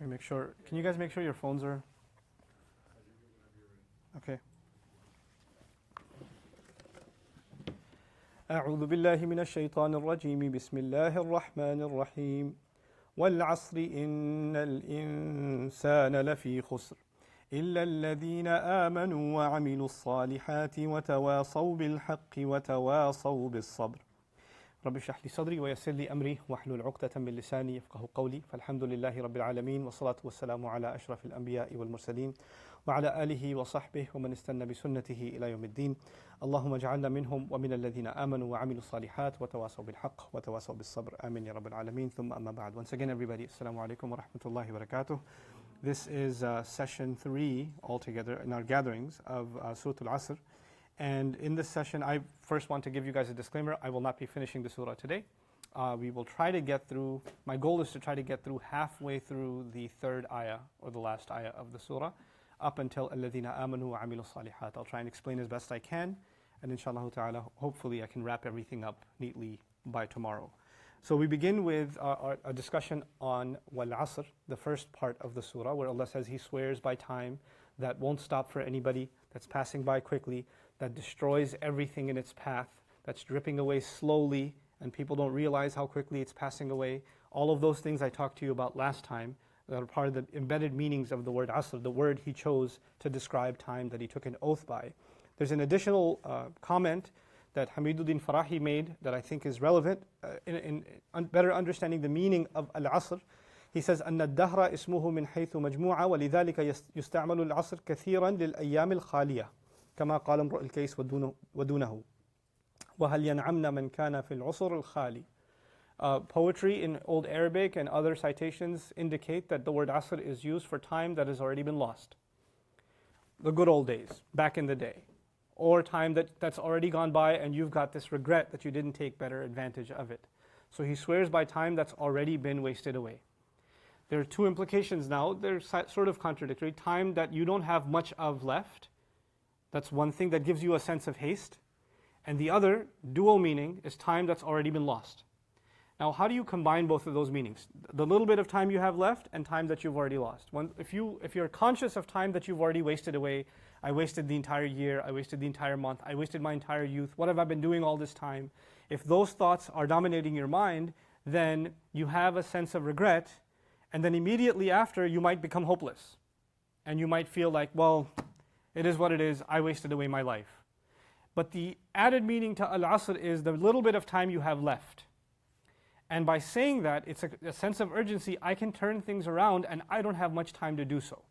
Let me make sure. Can you guys make sure your phones are? Okay. أعوذ بالله من الشيطان الرجيم بسم الله الرحمن الرحيم والعصر إن الإنسان لفي خسر إلا الذين آمنوا وعملوا الصالحات وتواصوا بالحق وتواصوا بالصبر رب اشرح لي صدري ويسر لي أمري واحلل عقدة من لساني يفقهوا قولي فالحمد لله رب العالمين والصلاة والسلام على أشرف الأنبياء والمرسلين وعلى آله وصحبه ومن استنى بسنته إلى يوم الدين اللهم اجعلنا منهم ومن الذين آمنوا وعملوا الصالحات وتواصوا بالحق وتواصوا بالصبر آمين يا رب العالمين ثم أما بعد. Once again everybody, Assalamu alaikum wa rahmatullahi wa barakatuh. This is session 3 altogether in our gatherings of Surah Al-Asr. And in this session, I first want to give you guys a disclaimer. I will not be finishing the surah today. We will try to get through, my goal is to try to get through halfway through the third ayah, or the last ayah of the surah, up until الَّذِينَ آمَنُوا وَعَمِلُوا الصَّالِحَاتِ. I'll try and explain as best I can, and inshallah ta'ala, hopefully I can wrap everything up neatly by tomorrow. So we begin with a discussion on Wal-Asr, the first part of the surah, where Allah says He swears by time that won't stop for anybody, that's passing by quickly, that destroys everything in its path, that's dripping away slowly, and people don't realize how quickly it's passing away. All of those things I talked to you about last time, that are part of the embedded meanings of the word Asr, the word He chose to describe time that He took an oath by. There's an additional comment that Hamiduddin Farahi made that I think is relevant in better understanding the meaning of Al-Asr. He says, أن الدهر اسمه من حيث مجموعة ولذلك يستعمل العصر كثيرا للأيام الخالية كما قال امرؤ الكيس ودونه وهل ينعمن من كان في العصر الخالي. Poetry in Old Arabic and other citations indicate that the word Asr is used for time that has already been lost. The good old days, back in the day. Or time that's already gone by and you've got this regret that you didn't take better advantage of it. So he swears by time that's already been wasted away. There are two implications now. They're sort of contradictory. Time that you don't have much of left, that's one thing that gives you a sense of haste. And the other, dual meaning, is time that's already been lost. Now, how do you combine both of those meanings? The little bit of time you have left and time that you've already lost. If you're conscious of time that you've already wasted away, I wasted the entire year, I wasted the entire month, I wasted my entire youth, what have I been doing all this time? If those thoughts are dominating your mind, then you have a sense of regret, and then immediately after you might become hopeless. And you might feel like, well, it is what it is, I wasted away my life. But the added meaning to Al-Asr is the little bit of time you have left. And by saying that, it's a sense of urgency. I can turn things around and I don't have much time to do so.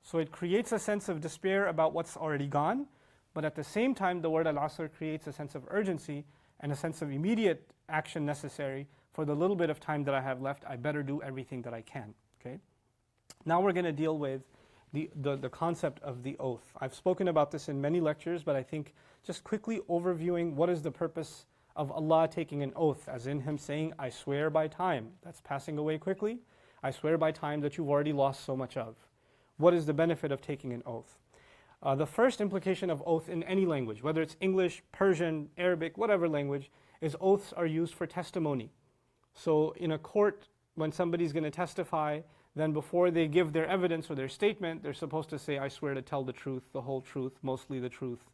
So it creates a sense of despair about what's already gone, but at the same time the word Al-Asr creates a sense of urgency and a sense of immediate action necessary. For the little bit of time that I have left, I better do everything that I can. Okay. Now we're going to deal with the concept of the oath. I've spoken about this in many lectures, but I think just quickly overviewing what is the purpose of Allah taking an oath, as in Him saying, I swear by time that's passing away quickly, I swear by time that you've already lost so much of. What is the benefit of taking an oath? The first implication of oath in any language, whether it's English, Persian, Arabic, whatever language, is oaths are used for testimony. So in a court, when somebody's going to testify, then before they give their evidence or their statement, they're supposed to say, I swear to tell the truth, the whole truth, mostly the truth,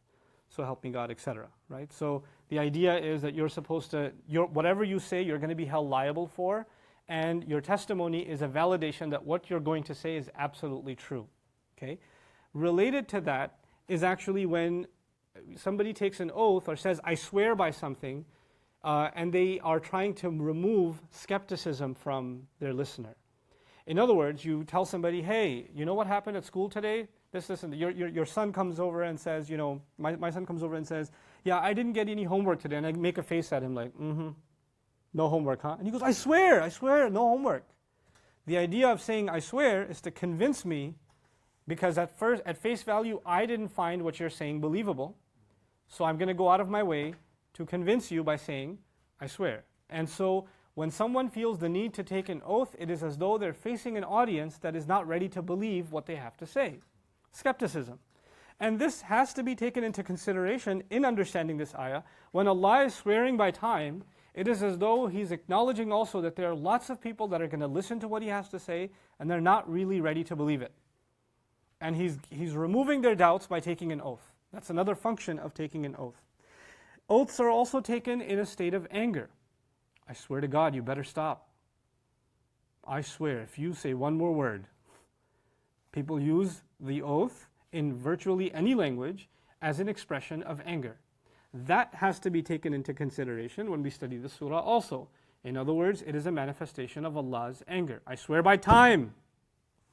so help me God, etc. Right? So the idea is that you're supposed to, whatever you say, you're going to be held liable for, and your testimony is a validation that what you're going to say is absolutely true. Okay? Related to that is actually when somebody takes an oath or says, I swear by something, and they are trying to remove skepticism from their listener. In other words, you tell somebody, hey, you know what happened at school today? This, and your son comes over and says, you know, my son comes over and says, yeah, I didn't get any homework today. And I make a face at him like, no homework, huh? And he goes, I swear, no homework. The idea of saying I swear is to convince me, because at face value, I didn't find what you're saying believable. So I'm going to go out of my way to convince you by saying I swear. And so when someone feels the need to take an oath, it is as though they're facing an audience that is not ready to believe what they have to say. Skepticism. And this has to be taken into consideration in understanding this ayah. When Allah is swearing by time, it is as though he's acknowledging also that there are lots of people that are going to listen to what he has to say and they're not really ready to believe it. And he's removing their doubts by taking an oath. That's another function of taking an oath. Oaths are also taken in a state of anger. I swear to God, you better stop. I swear, if you say one more word. People use the oath in virtually any language as an expression of anger. That has to be taken into consideration when we study the surah also. In other words, it is a manifestation of Allah's anger. I swear by time,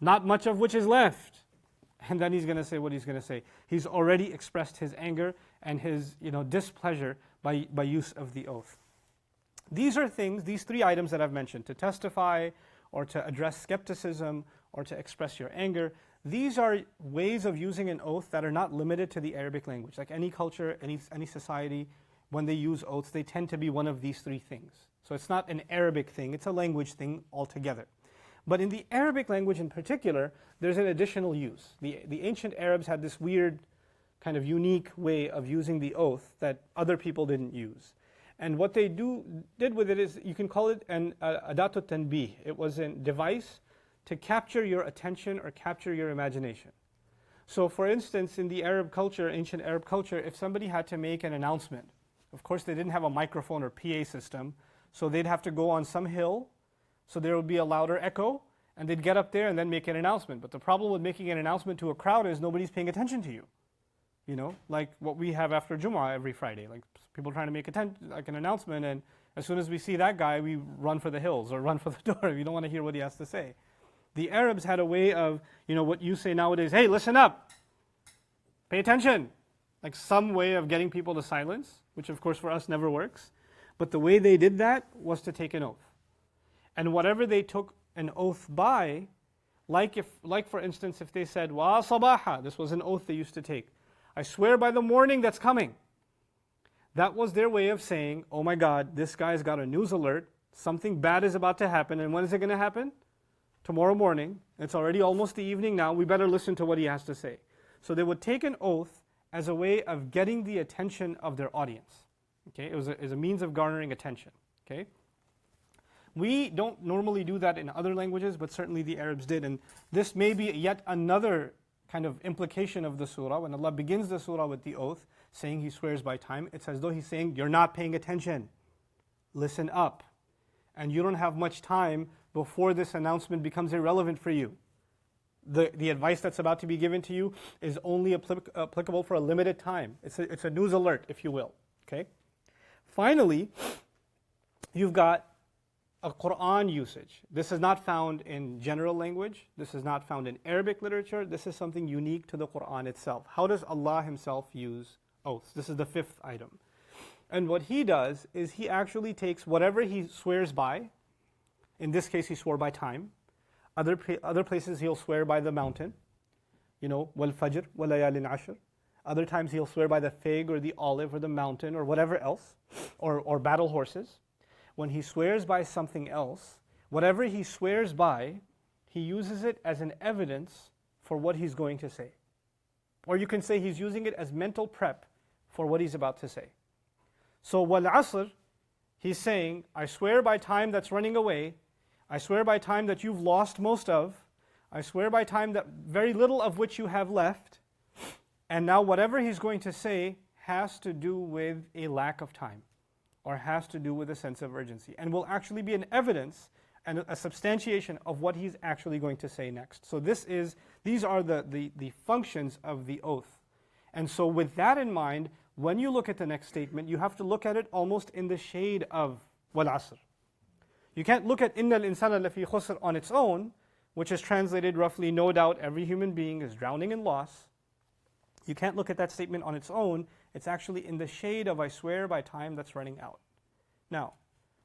not much of which is left. And then he's going to say what he's going to say. He's already expressed his anger and his displeasure by use of the oath. These are things, these three items that I've mentioned, to testify or to address skepticism or to express your anger. These are ways of using an oath that are not limited to the Arabic language. Like any culture, any society, when they use oaths, they tend to be one of these three things. So it's not an Arabic thing, it's a language thing altogether. But in the Arabic language in particular, there's an additional use. The ancient Arabs had this weird, kind of unique way of using the oath that other people didn't use. And what they did with it is, you can call it an adatut tanbih. It was a device to capture your attention or capture your imagination. So for instance, in the Arab culture, ancient Arab culture, if somebody had to make an announcement, of course they didn't have a microphone or PA system, so they'd have to go on some hill, so there would be a louder echo, and they'd get up there and then make an announcement. But the problem with making an announcement to a crowd is nobody's paying attention to you. Like what we have after Jumu'ah every Friday, like people trying to make an announcement, and as soon as we see that guy, we run for the hills or run for the door. We don't want to hear what he has to say. The Arabs had a way of, what you say nowadays, hey, listen up, pay attention. Like some way of getting people to silence, which of course for us never works. But the way they did that was to take an oath. And whatever they took an oath by, like for instance, if they said, wa sabaha, this was an oath they used to take. I swear by the morning that's coming. That was their way of saying, oh my God, this guy's got a news alert, something bad is about to happen, and when is it going to happen? Tomorrow morning. It's already almost the evening now, we better listen to what he has to say. So they would take an oath as a way of getting the attention of their audience. Okay, it was a means of garnering attention. Okay, we don't normally do that in other languages, but certainly the Arabs did, and this may be yet another kind of implication of the surah. When Allah begins the surah with the oath, saying He swears by time, it's as though He's saying, you're not paying attention. Listen up. And you don't have much time before this announcement becomes irrelevant for you. The advice that's about to be given to you is only applicable for a limited time. It's a news alert, if you will. Okay. Finally, you've got a Quran usage. This is not found in general language. This is not found in Arabic literature. This is something unique to the Quran itself. How does Allah Himself use oaths? This is the fifth item. And what He does is He actually takes whatever He swears by. In this case, He swore by time. Other places He'll swear by the mountain. Wal fajr, wal layalin ashr. Other times He'll swear by the fig or the olive or the mountain or whatever else, or battle horses. When He swears by something else, whatever He swears by, He uses it as an evidence for what He's going to say. Or you can say He's using it as mental prep for what He's about to say. So, wal asr, He's saying, I swear by time that's running away, I swear by time that you've lost most of, I swear by time that very little of which you have left, and now whatever He's going to say has to do with a lack of time, or has to do with a sense of urgency, and will actually be an evidence and a substantiation of what He's actually going to say next. So these are the functions of the oath. And so with that in mind, when you look at the next statement, you have to look at it almost in the shade of wal asr. You can't look at innal insana lafi khusr on its own, which is translated roughly, no doubt every human being is drowning in loss. You can't look at that statement on its own. It's actually in the shade of I swear by time that's running out. Now,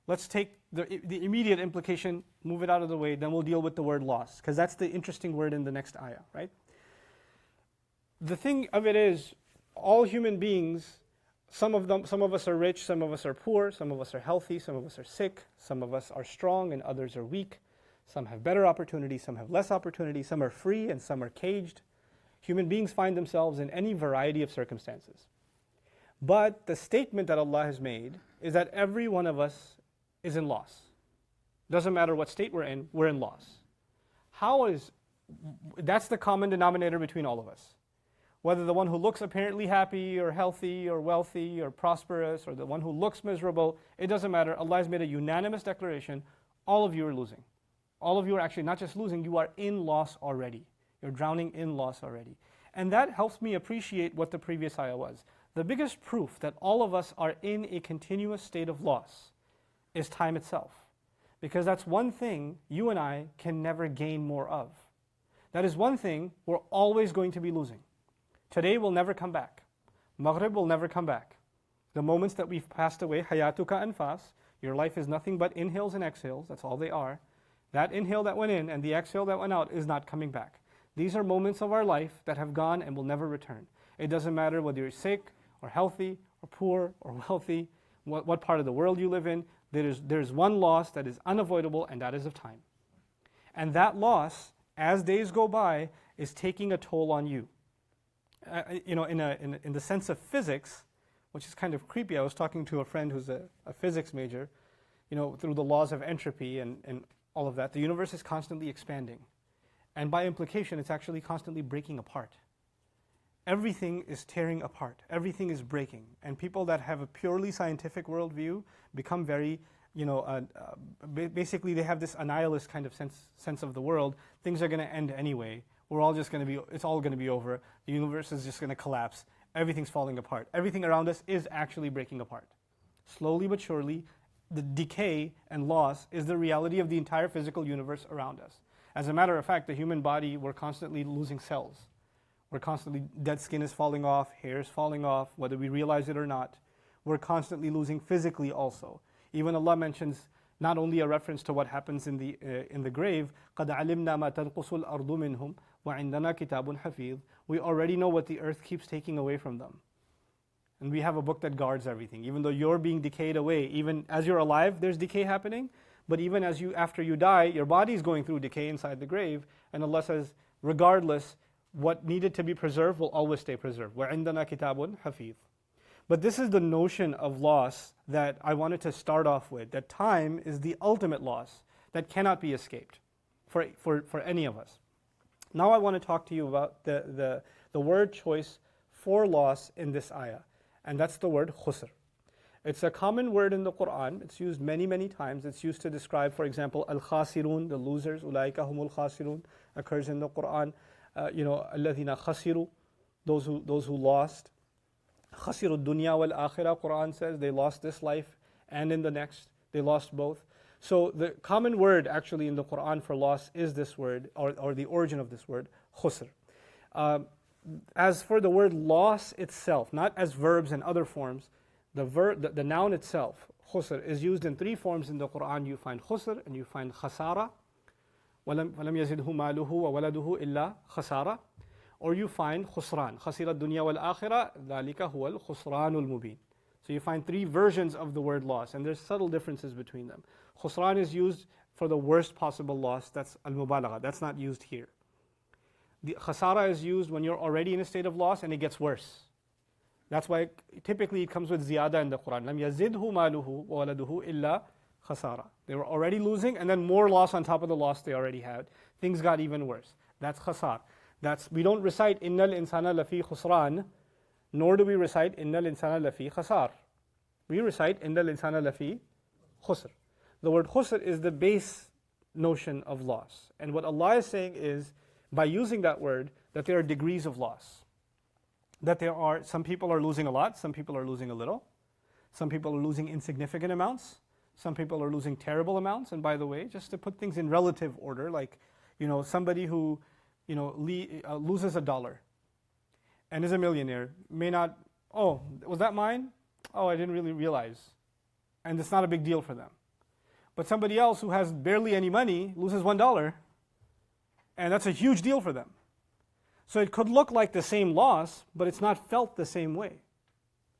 let's take the immediate implication, move it out of the way, then we'll deal with the word loss, because that's the interesting word in the next ayah, right? The thing of it is, all human beings, some of us are rich, some of us are poor, some of us are healthy, some of us are sick, some of us are strong and others are weak. Some have better opportunity, some have less opportunity, some are free and some are caged. Human beings find themselves in any variety of circumstances. But the statement that Allah has made is that every one of us is in loss. Doesn't matter what state we're in loss. That's the common denominator between all of us. Whether the one who looks apparently happy or healthy or wealthy or prosperous or the one who looks miserable, it doesn't matter. Allah has made a unanimous declaration, all of you are losing. All of you are actually not just losing, you are in loss already. You're drowning in loss already. And that helps me appreciate what the previous ayah was. The biggest proof that all of us are in a continuous state of loss is time itself. Because that's one thing you and I can never gain more of. That is one thing we're always going to be losing. Today will never come back. Maghrib will never come back. The moments that we've passed away, hayatuka anfas, your life is nothing but inhales and exhales, that's all they are. That inhale that went in and the exhale that went out is not coming back. These are moments of our life that have gone and will never return. It doesn't matter whether you're sick or healthy or poor or wealthy, what part of the world you live in, there's one loss that is unavoidable, and that is of time. And that loss, as days go by, is taking a toll on you. In the sense of physics, which is kind of creepy. I was talking to a friend who's a physics major. Through the laws of entropy and all of that, the universe is constantly expanding. And by implication, it's actually constantly breaking apart. Everything is tearing apart. Everything is breaking. And people that have a purely scientific worldview become very, basically they have this annihilist kind of sense of the world. Things are going to end anyway. It's all going to be over. The universe is just going to collapse. Everything's falling apart. Everything around us is actually breaking apart. Slowly but surely, the decay and loss is the reality of the entire physical universe around us. As a matter of fact, the human body, we're constantly losing cells. Dead skin is falling off, hair is falling off, whether we realize it or not. We're constantly losing physically also. Even Allah mentions not only a reference to what happens in the grave, قَدْ عَلِمْنَا مَا تَنْقُصُ الْأَرْضُ مِنْهُمْ وَعِنْدَنَا كِتَابٌ حَفِيظٌ. We already know what the earth keeps taking away from them. And we have a book that guards everything. Even though you're being decayed away, even as you're alive, there's decay happening. But even after you die, your body is going through decay inside the grave. And Allah says, regardless, what needed to be preserved will always stay preserved. وَعِنْدَنَا كِتَابٌ حَفِيظٌ. But this is the notion of loss that I wanted to start off with, that time is the ultimate loss that cannot be escaped for any of us. Now I want to talk to you about the word choice for loss in this ayah, and that's the word khusr. It's a common word in the Quran. It's used many, many times. It's used to describe, for example, al-khasirun, the losers, ulaika humul khasirun, occurs in the Quran. الَّذِينَ خَسِرُوا, those who lost. خَسِرُوا الدُّنْيَا وَالْآخِرَةِ, Quran says they lost this life and in the next. They lost both. So the common word actually in the Quran for loss is this word, or the origin of this word, khusr. As for the word loss itself, not as verbs and other forms, the noun itself, khusr, is used in three forms in the Quran. You find khusr and you find khasara. وَلَمْ يَزِدْهُ مَالُهُ وَوَلَدُهُ إِلَّا خَسَارًا. Or you find khusran, خَسِرَ الدُّنْيَا وَالْآخِرَةِ ذَلِكَ هُوَ الْخُسْرَانُ الْمُبِينُ. So you find three versions of the word loss, and there's subtle differences between them. Khusran is used for the worst possible loss, that's al-mubalagha, that's not used here. The khasara is used when you're already in a state of loss and it gets worse. That's why typically it comes with ziyada in the Quran. لَمْ يَزِدْهُ مَالُهُ وَوَلَدُهُ إِلَّا khasara. They were already losing, and then more loss on top of the loss they already had. Things got even worse. That's khasar. We don't recite innal insana lafi khusran, nor do we recite innal insana lafi khasar. We recite innal insana lafi khusr. The word khusr is the base notion of loss. And what Allah is saying is, by using that word, that there are degrees of loss. That some people are losing a lot, some people are losing a little, some people are losing insignificant amounts, some people are losing terrible amounts. And by the way, just to put things in relative order, like, somebody who, loses $1 and is a millionaire may not, oh, was that mine? Oh, I didn't really realize. And it's not a big deal for them. But somebody else who has barely any money loses $1, and that's a huge deal for them. So it could look like the same loss, but it's not felt the same way.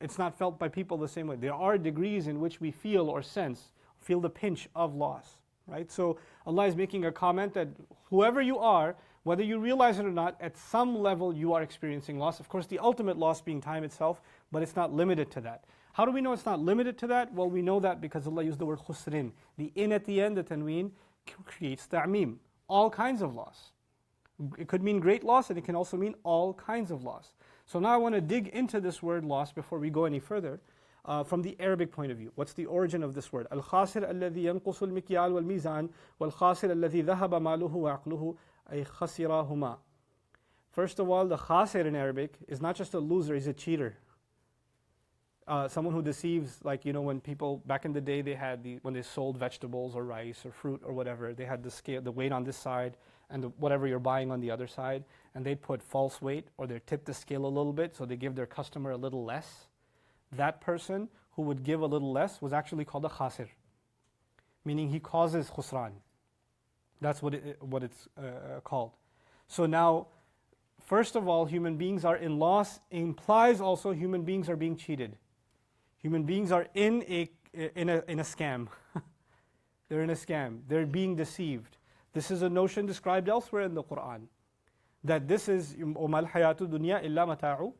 It's not felt by people the same way. There are degrees in which we feel or feel the pinch of loss, right? So Allah is making a comment that whoever you are, whether you realize it or not, at some level you are experiencing loss. Of course, the ultimate loss being time itself, but it's not limited to that. How do we know it's not limited to that? Well, we know that because Allah used the word khusrin. The in at the end, the tanween, creates ta'mim. All kinds of loss. It could mean great loss, and it can also mean all kinds of loss. So now I want to dig into this word loss before we go any further. From the Arabic point of view, what's the origin of this word? Al-khasir alladhi yanqusu al-mikyal wal-mizan wal-khasir alladhi dhahaba maluhu wa aqluhu ay khasirahuma. First of all, the khasir in Arabic is not just a loser, he's a cheater. Someone who deceives, like, when people, back in the day, when they sold vegetables or rice or fruit or whatever, they had the scale, the weight on this side and whatever you're buying on the other side, and they'd put false weight or they tip the scale a little bit, so they give their customer a little less. That person who would give a little less was actually called a khasir, meaning he causes khusran. That's what it's called. So now, first of all, human beings are in loss, implies also human beings are being cheated. Human beings are in a scam. They're in a scam. They're being deceived. This is a notion described elsewhere in the Quran, that this is وَمَا الْحَيَاةُ الدُّنْيَا إِلَّا مَتَاعُ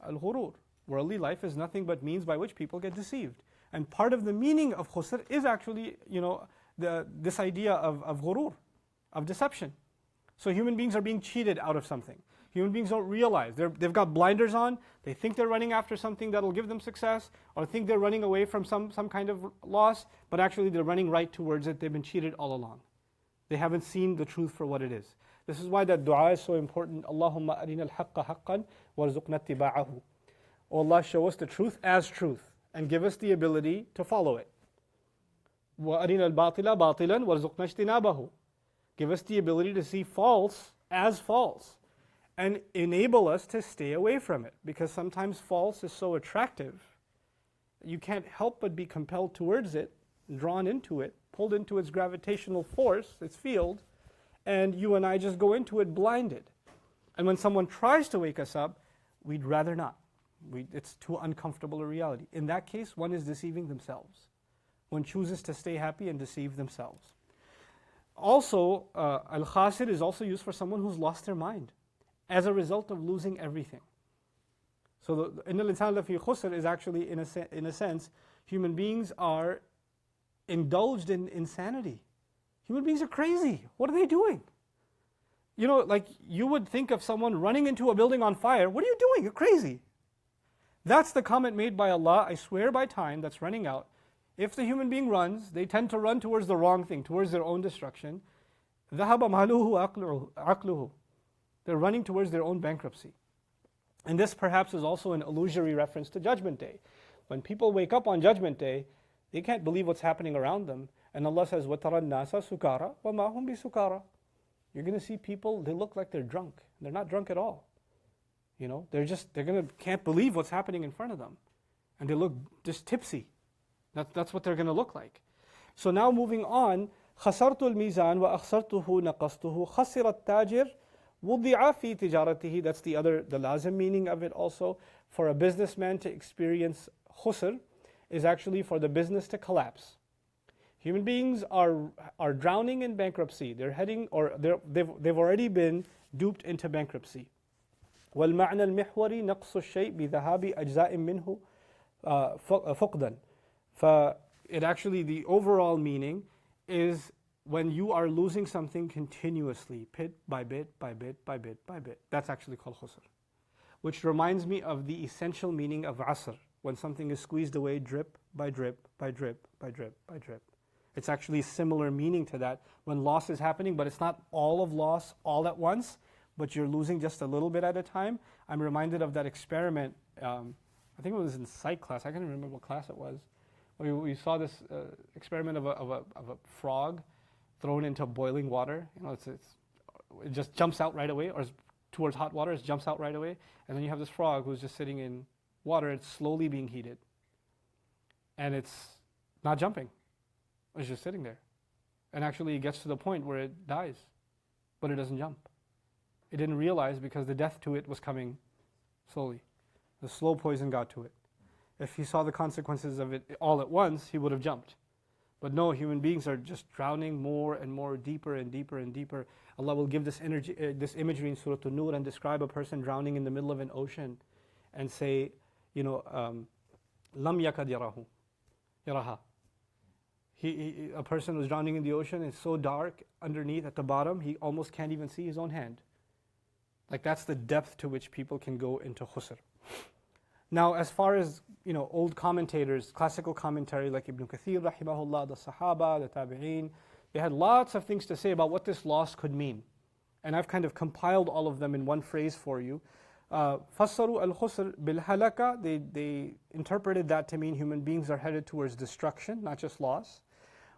الْغُرُورِ. Worldly life is nothing but means by which people get deceived. And part of the meaning of khusr is actually, this idea of ghurur, of deception. So human beings are being cheated out of something. Human beings don't realize. They've got blinders on. They think they're running after something that'll give them success, or think they're running away from some kind of loss, but actually they're running right towards it. They've been cheated all along. They haven't seen the truth for what it is. This is why that dua is so important. Allahumma arina al-haqqa haqqan warzuqna ittiba'ahu. Oh Allah, show us the truth as truth and give us the ability to follow it. وَأَرِنَا الْبَاطِلَ بَاطِلًا وَارْزُقْنَا اجْتِنَابَهُ. Give us the ability to see false as false and enable us to stay away from it, because sometimes false is so attractive you can't help but be compelled towards it, drawn into it, pulled into its gravitational force, its field, and you and I just go into it blinded. And when someone tries to wake us up, we'd rather not. It's too uncomfortable a reality. In that case, one is deceiving themselves. One chooses to stay happy and deceive themselves. Also, al-khasir is also used for someone who's lost their mind as a result of losing everything. So إِنَّ الْإِنسَانَ لَفِي خُسْرٍ is actually, in a sense, human beings are indulged in insanity. Human beings are crazy. What are they doing? Like you would think of someone running into a building on fire. What are you doing? You're crazy. That's the comment made by Allah, I swear by time that's running out. If the human being runs, they tend to run towards the wrong thing, towards their own destruction. ذَهَبَ مَالُهُ عَقْلُهُ. They're running towards their own bankruptcy. And this perhaps is also an illusory reference to Judgment Day. When people wake up on Judgment Day, they can't believe what's happening around them. And Allah says, وَتَرَى النَّاسَ سُكَارَى وَمَا هُمْ بِسُكَارَى. You're going to see people, they look like they're drunk. They're not drunk at all. Can't believe what's happening in front of them. And they look just tipsy. That's what they're going to look like. So now moving on, خسرت الميزان وأخسرته نقصته خسر التاجر وضع في تجارته. That's the lazim meaning of it also. For a businessman to experience khusr is actually for the business to collapse. Human beings are drowning in bankruptcy. They've already been duped into bankruptcy. والمعنى المحوري نقص الشيء بذهاب أجزاء منه فقدا. It actually, the overall meaning is when you are losing something continuously, bit by bit, by bit, by bit, by bit. That's actually called khusr. Which reminds me of the essential meaning of asr, when something is squeezed away drip by drip, by drip, by drip, by drip. It's actually similar meaning to that when loss is happening, but it's not all of loss all at once, but you're losing just a little bit at a time. I'm reminded of that experiment, I think it was in psych class, I can't remember what class it was. We saw this experiment of a frog thrown into boiling water. It just jumps out right away, or towards hot water, it jumps out right away. And then you have this frog who's just sitting in water, it's slowly being heated. And it's not jumping, it's just sitting there. And actually it gets to the point where it dies, but it doesn't jump. It didn't realize because the death to it was coming slowly. The slow poison got to it. If he saw the consequences of it all at once, he would have jumped. But no, human beings are just drowning more and more, deeper and deeper and deeper. Allah will give this imagery in Surah An-Nur and describe a person drowning in the middle of an ocean and say, لم يكد يراه يراها. A person was drowning in the ocean. It's so dark underneath at the bottom, he almost can't even see his own hand. Like that's the depth to which people can go into khusr. Now, as far as old commentators, classical commentary like Ibn Kathir, rahimahullah, the Sahaba, the Tabi'een, they had lots of things to say about what this loss could mean. And I've kind of compiled all of them in one phrase for you. فَسَّرُوا الْخُسْرِ بِالْهَلَكَ. They interpreted that to mean human beings are headed towards destruction, not just loss.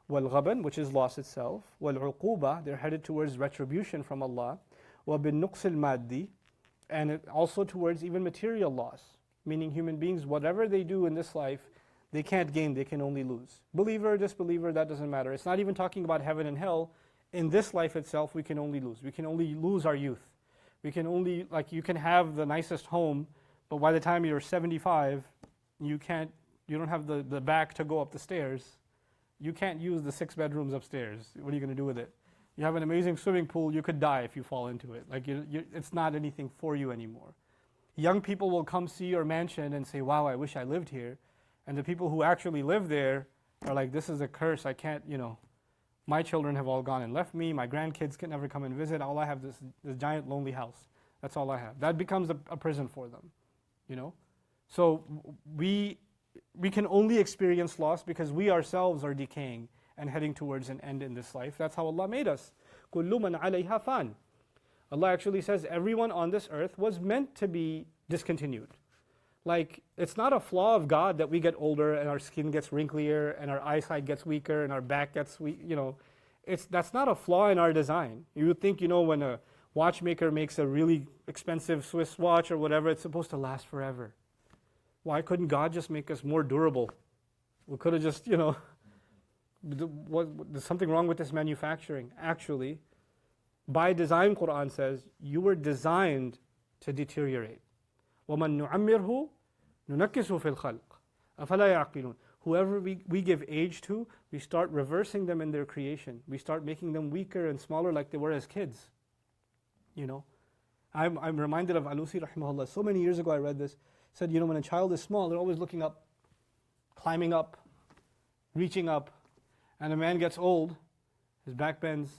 وَالْغَبَنْ, which is loss itself. وَالْعُقُوبَةِ, they're headed towards retribution from Allah. وَبِالنُّقْصِ الْمَادِّي, and also towards even material loss. Meaning human beings, whatever they do in this life, they can't gain, they can only lose. Believer, disbeliever, that doesn't matter. It's not even talking about heaven and hell. In this life itself, we can only lose. We can only lose our youth. We can only, you can have the nicest home, but by the time you're 75, you don't have the back to go up the stairs. You can't use the 6 bedrooms upstairs. What are you going to do with it? You have an amazing swimming pool, you could die if you fall into it. It's not anything for you anymore. Young people will come see your mansion and say, wow, I wish I lived here. And the people who actually live there are like, this is a curse, I can't, my children have all gone and left me, my grandkids can never come and visit, all I have is this giant lonely house. That's all I have. That becomes a prison for them, So we can only experience loss because we ourselves are decaying and heading towards an end in this life. That's how Allah made us. كُلُّ مَنْ عَلَيْهَا فَانٍ. Allah actually says everyone on this earth was meant to be discontinued. It's not a flaw of God that we get older and our skin gets wrinklier and our eyesight gets weaker and our back gets weak, that's not a flaw in our design. You would think, when a watchmaker makes a really expensive Swiss watch or whatever, it's supposed to last forever. Why couldn't God just make us more durable? We could have just, there's something wrong with this manufacturing. Actually, by design, Quran says, you were designed to deteriorate. وَمَن نُعَمِّرْهُ نُنَكِّسُ فِي الْخَلْقِ أَفَلَا يَعْقِلُونَ. Whoever we give age to, we start reversing them in their creation. We start making them weaker and smaller like they were as kids. I'm reminded of Alusi rahimahullah. So many years ago I read this. Said, when a child is small, they're always looking up, climbing up, reaching up. And a man gets old, his back bends,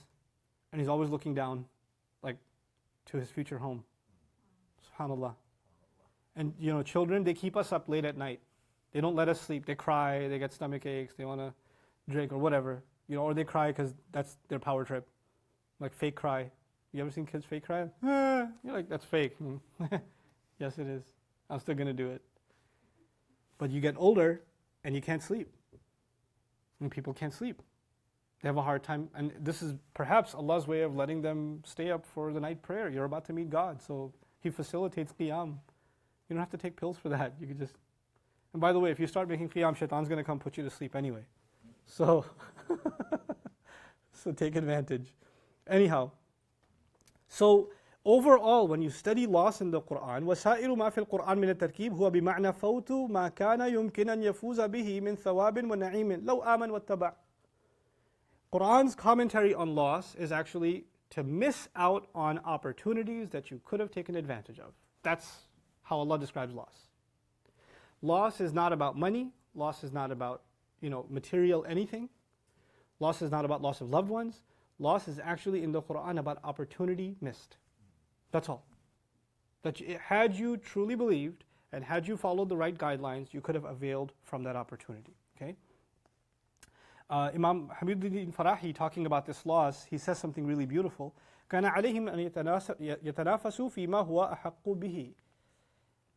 and he's always looking down, to his future home. SubhanAllah. And children, they keep us up late at night. They don't let us sleep. They cry, they get stomach aches, they want to drink or whatever. Or they cry because that's their power trip. Fake cry. You ever seen kids fake cry? You're like, that's fake. Yes, it is. I'm still going to do it. But you get older and you can't sleep. And people can't sleep. They have a hard time. And this is perhaps Allah's way of letting them stay up for the night prayer. You're about to meet God. So He facilitates qiyam. You don't have to take pills for that. You could just... And by the way, if you start making qiyam, shaitan's going to come put you to sleep anyway. So, so take advantage. Anyhow, so overall, when you study loss in the Quran, وَسَائِرُ مَا فِي الْقُرْآنِ مِنَ التَّرْكِيبِ هُوَ بِمَعْنَى فَوْتُ مَا كَانَ يُمْكِنَ أَنْ يَفُوزَ بِهِ مِنْ ثَوَابٍ وَنَعِيمٍ لَوْ آمَنْ وَاتَّبَعَ. Quran's commentary on loss is actually to miss out on opportunities that you could have taken advantage of. That's how Allah describes loss. Loss is not about money. Loss is not about, material anything. Loss is not about loss of loved ones. Loss is actually in the Quran about opportunity missed. That's all. Had you truly believed and had you followed the right guidelines, you could have availed from that opportunity. Okay? Imam Habibuddin Farahi, talking about this loss, he says something really beautiful. كَانَ عَلَيْهِمْ أَنْ يَتَنَافَسُوا فِي مَا هُوَ أَحَقُّ بِهِ.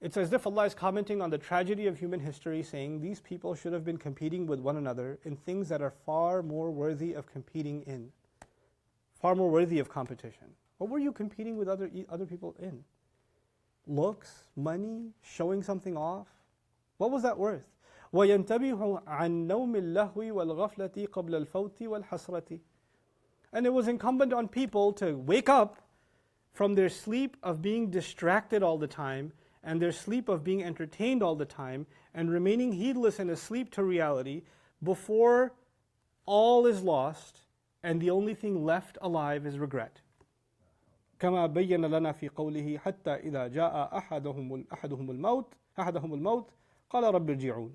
It's as if Allah is commenting on the tragedy of human history, saying these people should have been competing with one another in things that are far more worthy of competing in, far more worthy of competition. What were you competing with other people in? Looks, money, showing something off? What was that worth? وَيَنْتَبِهُ عَنْ نَوْمِ اللَّهْوِ وَالْغَفْلَةِ قَبْلَ الْفَوْتِ وَالْحَسْرَةِ. And it was incumbent on people to wake up from their sleep of being distracted all the time and their sleep of being entertained all the time and remaining heedless and asleep to reality before all is lost and the only thing left alive is regret. كما بين لنا في قوله حتى إذا جاء أحدهم الموت قال رب ارجعون.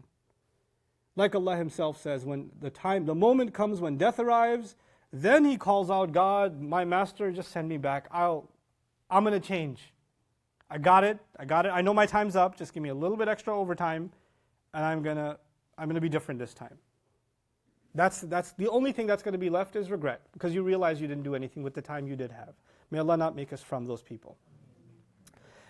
Like Allah Himself says, when the moment comes when death arrives, then he calls out, God, my master, just send me back. I'm going to change. I got it. I know my time's up. Just give me a little bit extra overtime, and I'm gonna be different this time. That's the only thing that's going to be left is regret, because you realize you didn't do anything with the time you did have. May Allah not make us from those people.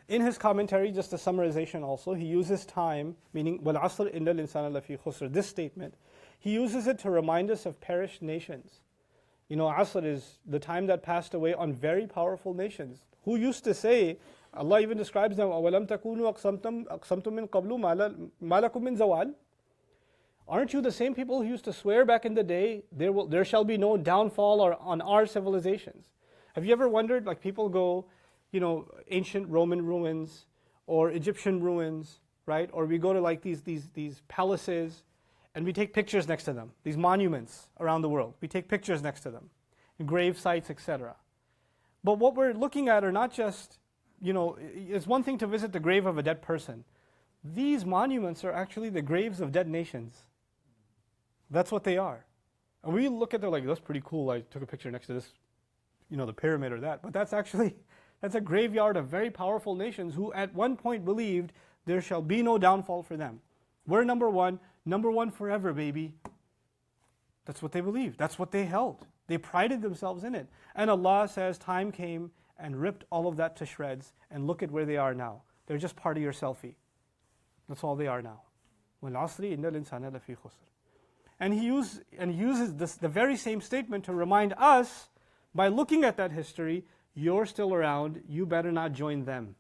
In his commentary, just a summarization also, he uses time, meaning وَالْعَصْرِ إِنَّ الْإِنسَانَ لَفِي خُسْرٍ, this statement, he uses it to remind us of perished nations. You know, Asr is the time that passed away on very powerful nations, who used to say, Allah even describes them, أَوَلَمْ تَكُونُوا أَقْسَمْتُم مِّن قَبْلُ مَا لَكُم مِّن زَوَالٍ. Aren't you the same people who used to swear back in the day, there shall be no downfall on our civilizations? Have you ever wondered, like people go, you know, ancient Roman ruins or Egyptian ruins, right? Or we go to like these palaces and we take pictures next to them, these monuments around the world. We take pictures next to them, grave sites, etc. But what we're looking at are not just, you know, it's one thing to visit the grave of a dead person. These monuments are actually the graves of dead nations. That's what they are. And we look at them like, that's pretty cool, I took a picture next to this, you know, the pyramid or that. But that's a graveyard of very powerful nations who at one point believed there shall be no downfall for them. We're number one forever, baby. That's what they believed. That's what they held. They prided themselves in it. And Allah says time came and ripped all of that to shreds, and look at where they are now. They're just part of your selfie. That's all they are now. وَالْعَصْرِ إِنَّ الْإِنسَانَ لَفِي خُسْرٍ. And he uses the very same statement to remind us, by looking at that history, you're still around, you better not join them.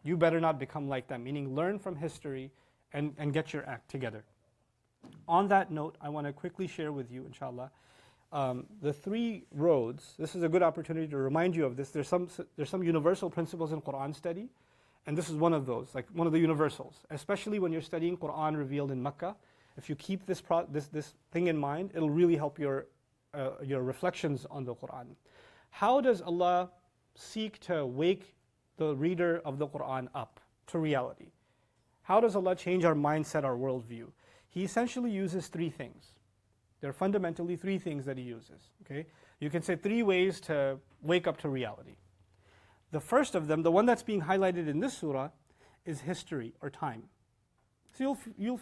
You better not become like them, meaning learn from history and get your act together. On that note, I want to quickly share with you, inshallah, the three roads. This is a good opportunity to remind you of this. There's some universal principles in Quran study, and this is one of those, like one of the universals, especially when you're studying Quran revealed in Makkah. If you keep this thing in mind, it'll really help your reflections on the Quran. How does Allah seek to wake the reader of the Quran up to reality? How does Allah change our mindset, our worldview? He essentially uses three things. There are fundamentally three things that he uses. Okay, you can say three ways to wake up to reality. The first of them, the one that's being highlighted in this surah, is history or time. So you'll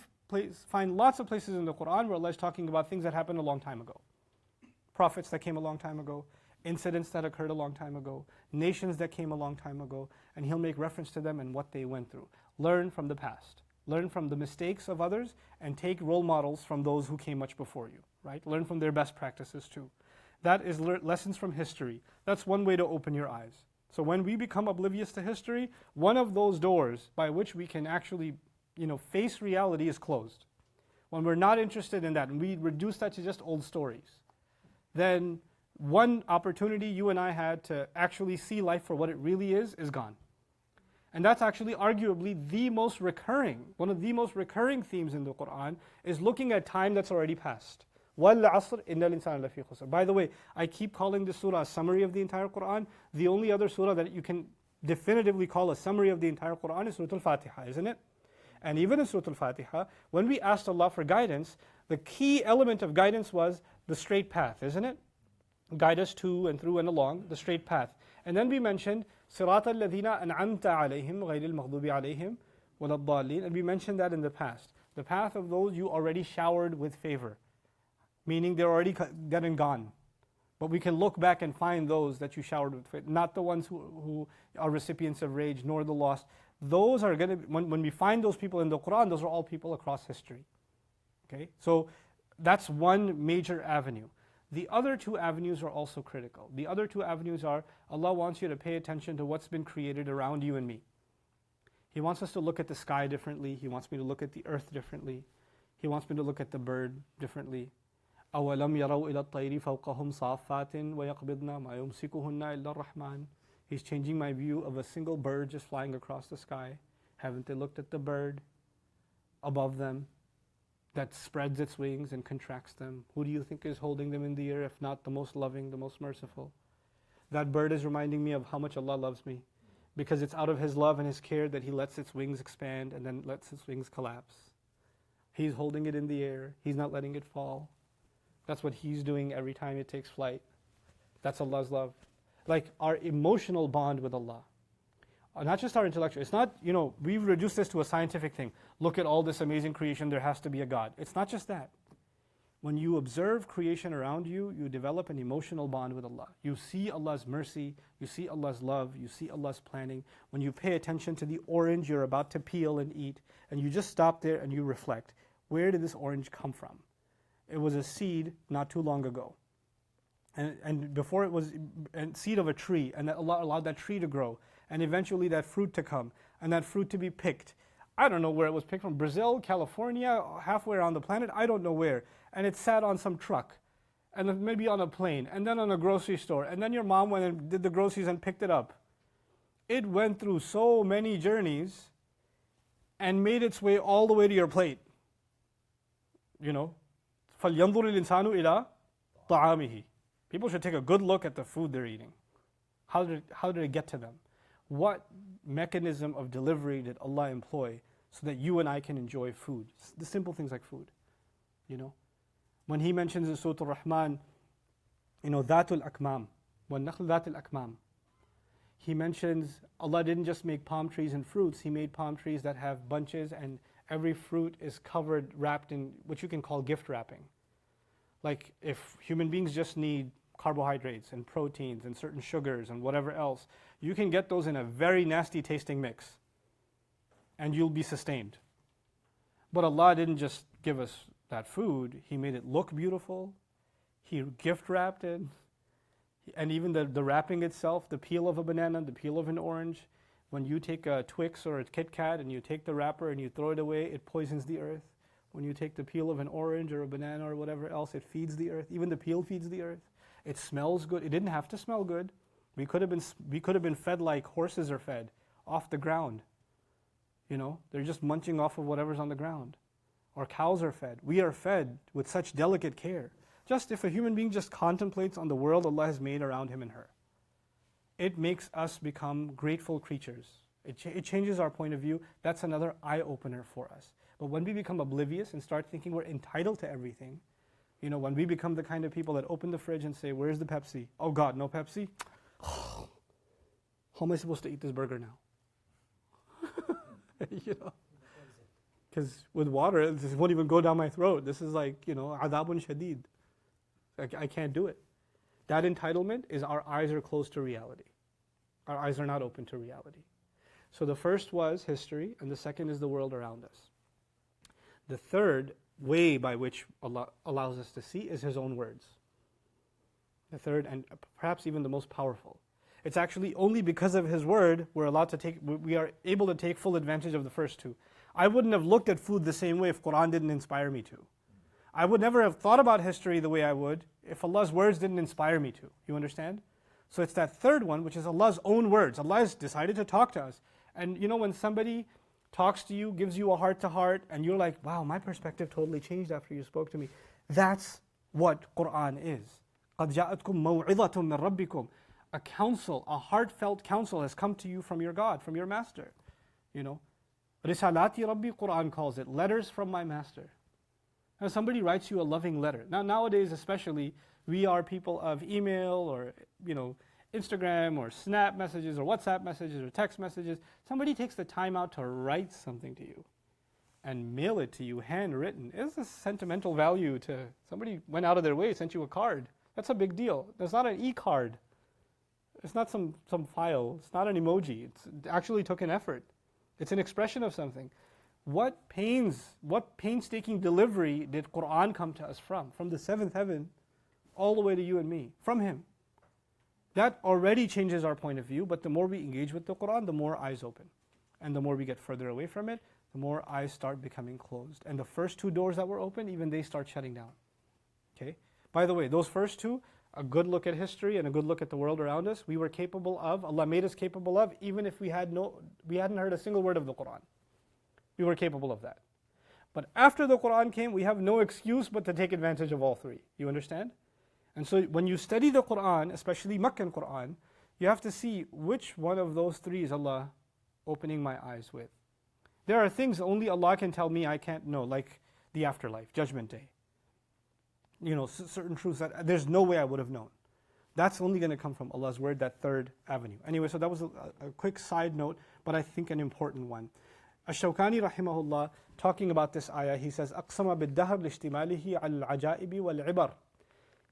find lots of places in the Quran where Allah is talking about things that happened a long time ago. Prophets that came a long time ago, incidents that occurred a long time ago, nations that came a long time ago, and He'll make reference to them and what they went through. Learn from the past. Learn from the mistakes of others and take role models from those who came much before you, right? Learn from their best practices too. That is lessons from history. That's one way to open your eyes. So when we become oblivious to history, one of those doors by which we can actually, face reality is closed. When we're not interested in that and we reduce that to just old stories, then one opportunity you and I had to actually see life for what it really is gone. And that's actually arguably one of the most recurring themes in the Quran is looking at time that's already passed. وَالْعَصْرِ إِنَّ الْإِنسَانَ لَفِي خُسْرٍ. By the way, I keep calling this surah a summary of the entire Quran. The only other surah that you can definitively call a summary of the entire Quran is Surah Al-Fatiha, isn't it? And even in Surah Al-Fatiha, when we asked Allah for guidance, the key element of guidance was the straight path, isn't it? Guide us to and through and along the straight path. And then we mentioned صِرَاطَ الَّذِينَ أَنْعَمْتَ عَلَيْهِمْ غَيْرِ الْمَغْضُوبِ عَلَيْهِمْ وَلَا الضَّالِّينَ. And we mentioned that in the past. The path of those you already showered with favor, meaning they're already dead and gone. But we can look back and find those that you showered with favor, not the ones who are recipients of rage, nor the lost. Those are going to, when we find those people in the Quran, those are all people across history. Okay, so that's one major avenue. The other two avenues are also critical. The other two avenues are, Allah wants you to pay attention to what's been created around you and me. He wants us to look at the sky differently. He wants me to look at the earth differently. He wants me to look at the bird differently. أَوَلَمْ يَرَوْا إِلَى الطَّيْرِ فَوْقَهُمْ صَافَّاتٍ وَيَقْبِضْنَ مَا يُمْسِكُهُنَّ إِلَّا الرَّحْمَنِ. He's changing my view of a single bird just flying across the sky. Haven't they looked at the bird above them that spreads its wings and contracts them? Who do you think is holding them in the air, if not the most loving, the most merciful? That bird is reminding me of how much Allah loves me, because it's out of His love and His care that He lets its wings expand and then lets its wings collapse. He's holding it in the air. He's not letting it fall. That's what He's doing every time it takes flight. That's Allah's love. Like our emotional bond with Allah. Not just our intellectual. It's not, we've reduced this to a scientific thing. Look at all this amazing creation, there has to be a God. It's not just that. When you observe creation around you, you develop an emotional bond with Allah. You see Allah's mercy, you see Allah's love, you see Allah's planning. When you pay attention to the orange you're about to peel and eat, and you just stop there and you reflect, where did this orange come from? It was a seed not too long ago. And before it was a seed of a tree, and that Allah allowed that tree to grow, and eventually that fruit to come, and that fruit to be picked. I don't know where it was picked from, Brazil, California, halfway around the planet, I don't know where. And it sat on some truck, and then maybe on a plane, and then on a grocery store, and then your mom went and did the groceries and picked it up. It went through so many journeys and made its way all the way to your plate. فَلْيَنْظُرِ الْإِنسَانُ إِلَىٰ طَعَامِهِ. People should take a good look at the food they're eating. How did it get to them? What mechanism of delivery did Allah employ so that you and I can enjoy food? The simple things like food. When He mentions in Surah Al-Rahman, ذَاتُ الْأَكْمَامِ وَالنَّخْلُ ذَاتُ الْأَكْمَامِ. He mentions Allah didn't just make palm trees and fruits, He made palm trees that have bunches, and every fruit is covered, wrapped in what you can call gift wrapping. Like if human beings just need carbohydrates and proteins and certain sugars and whatever else, you can get those in a very nasty tasting mix and you'll be sustained. But Allah didn't just give us that food, He made it look beautiful, He gift wrapped it, and even the wrapping itself, the peel of a banana, the peel of an orange, when you take a Twix or a Kit Kat and you take the wrapper and you throw it away, it poisons the earth. When you take the peel of an orange or a banana or whatever else, it feeds the earth. Even the peel feeds the earth. It smells good. It didn't have to smell good. We could have been fed like horses are fed, off the ground. They're just munching off of whatever's on the ground. Or cows are fed. We are fed with such delicate care. Just if a human being just contemplates on the world Allah has made around him and her, it makes us become grateful creatures. It changes our point of view. That's another eye-opener for us. But when we become oblivious and start thinking we're entitled to everything, when we become the kind of people that open the fridge and say, where's the Pepsi? Oh God, no Pepsi? How am I supposed to eat this burger now? Because with water, it won't even go down my throat. This is like, adabun shadid. I can't do it. That entitlement is our eyes are closed to reality. Our eyes are not open to reality. So the first was history, and the second is the world around us. The third way by which Allah allows us to see is His own words. The third, and perhaps even the most powerful. It's actually only because of His word we are able to take full advantage of the first two. I wouldn't have looked at food the same way if Quran didn't inspire me to. I would never have thought about history the way I would if Allah's words didn't inspire me to. You understand? So it's that third one, which is Allah's own words. Allah has decided to talk to us. And when somebody talks to you, gives you a heart-to-heart, and you're like, wow, my perspective totally changed after you spoke to me. That's what Qur'an is. قَدْ جَاءَتْكُمْ مَوْعِظَةٌ مِّن رَبِّكُمْ. A counsel, a heartfelt counsel has come to you from your God, from your Master. Risalati Rabbi, Qur'an calls it, letters from my Master. Now somebody writes you a loving letter. Now nowadays especially, we are people of email or Instagram or Snap messages or WhatsApp messages or text messages. Somebody takes the time out to write something to you and mail it to you handwritten. It's a sentimental value to somebody went out of their way, sent you a card. That's a big deal. That's not an e-card. It's not some file. It's not an emoji. It actually took an effort. It's an expression of something. What painstaking delivery did Qur'an come to us from? From the seventh heaven all the way to you and me. From Him. That already changes our point of view, but the more we engage with the Qur'an, the more eyes open. And the more we get further away from it, the more eyes start becoming closed. And the first two doors that were open, even they start shutting down. Okay? By the way, those first two, a good look at history and a good look at the world around us, we were capable of, Allah made us capable of, even if we hadn't heard a single word of the Qur'an. We were capable of that. But after the Qur'an came, we have no excuse but to take advantage of all three. You understand? And so when you study the Qur'an, especially Meccan Qur'an, you have to see which one of those three is Allah opening my eyes with. There are things only Allah can tell me I can't know, like the afterlife, Judgment Day. Certain truths that there's no way I would have known. That's only going to come from Allah's word, that third avenue. Anyway, so that was a quick side note, but I think an important one. Ash-Shawkani rahimahullah, talking about this ayah, he says, أَقْسَمَ بِالدَّهْرِ لِاشْتِمَالِهِ عَلَى الْعَجَائِبِ وَالْعِبَرِ.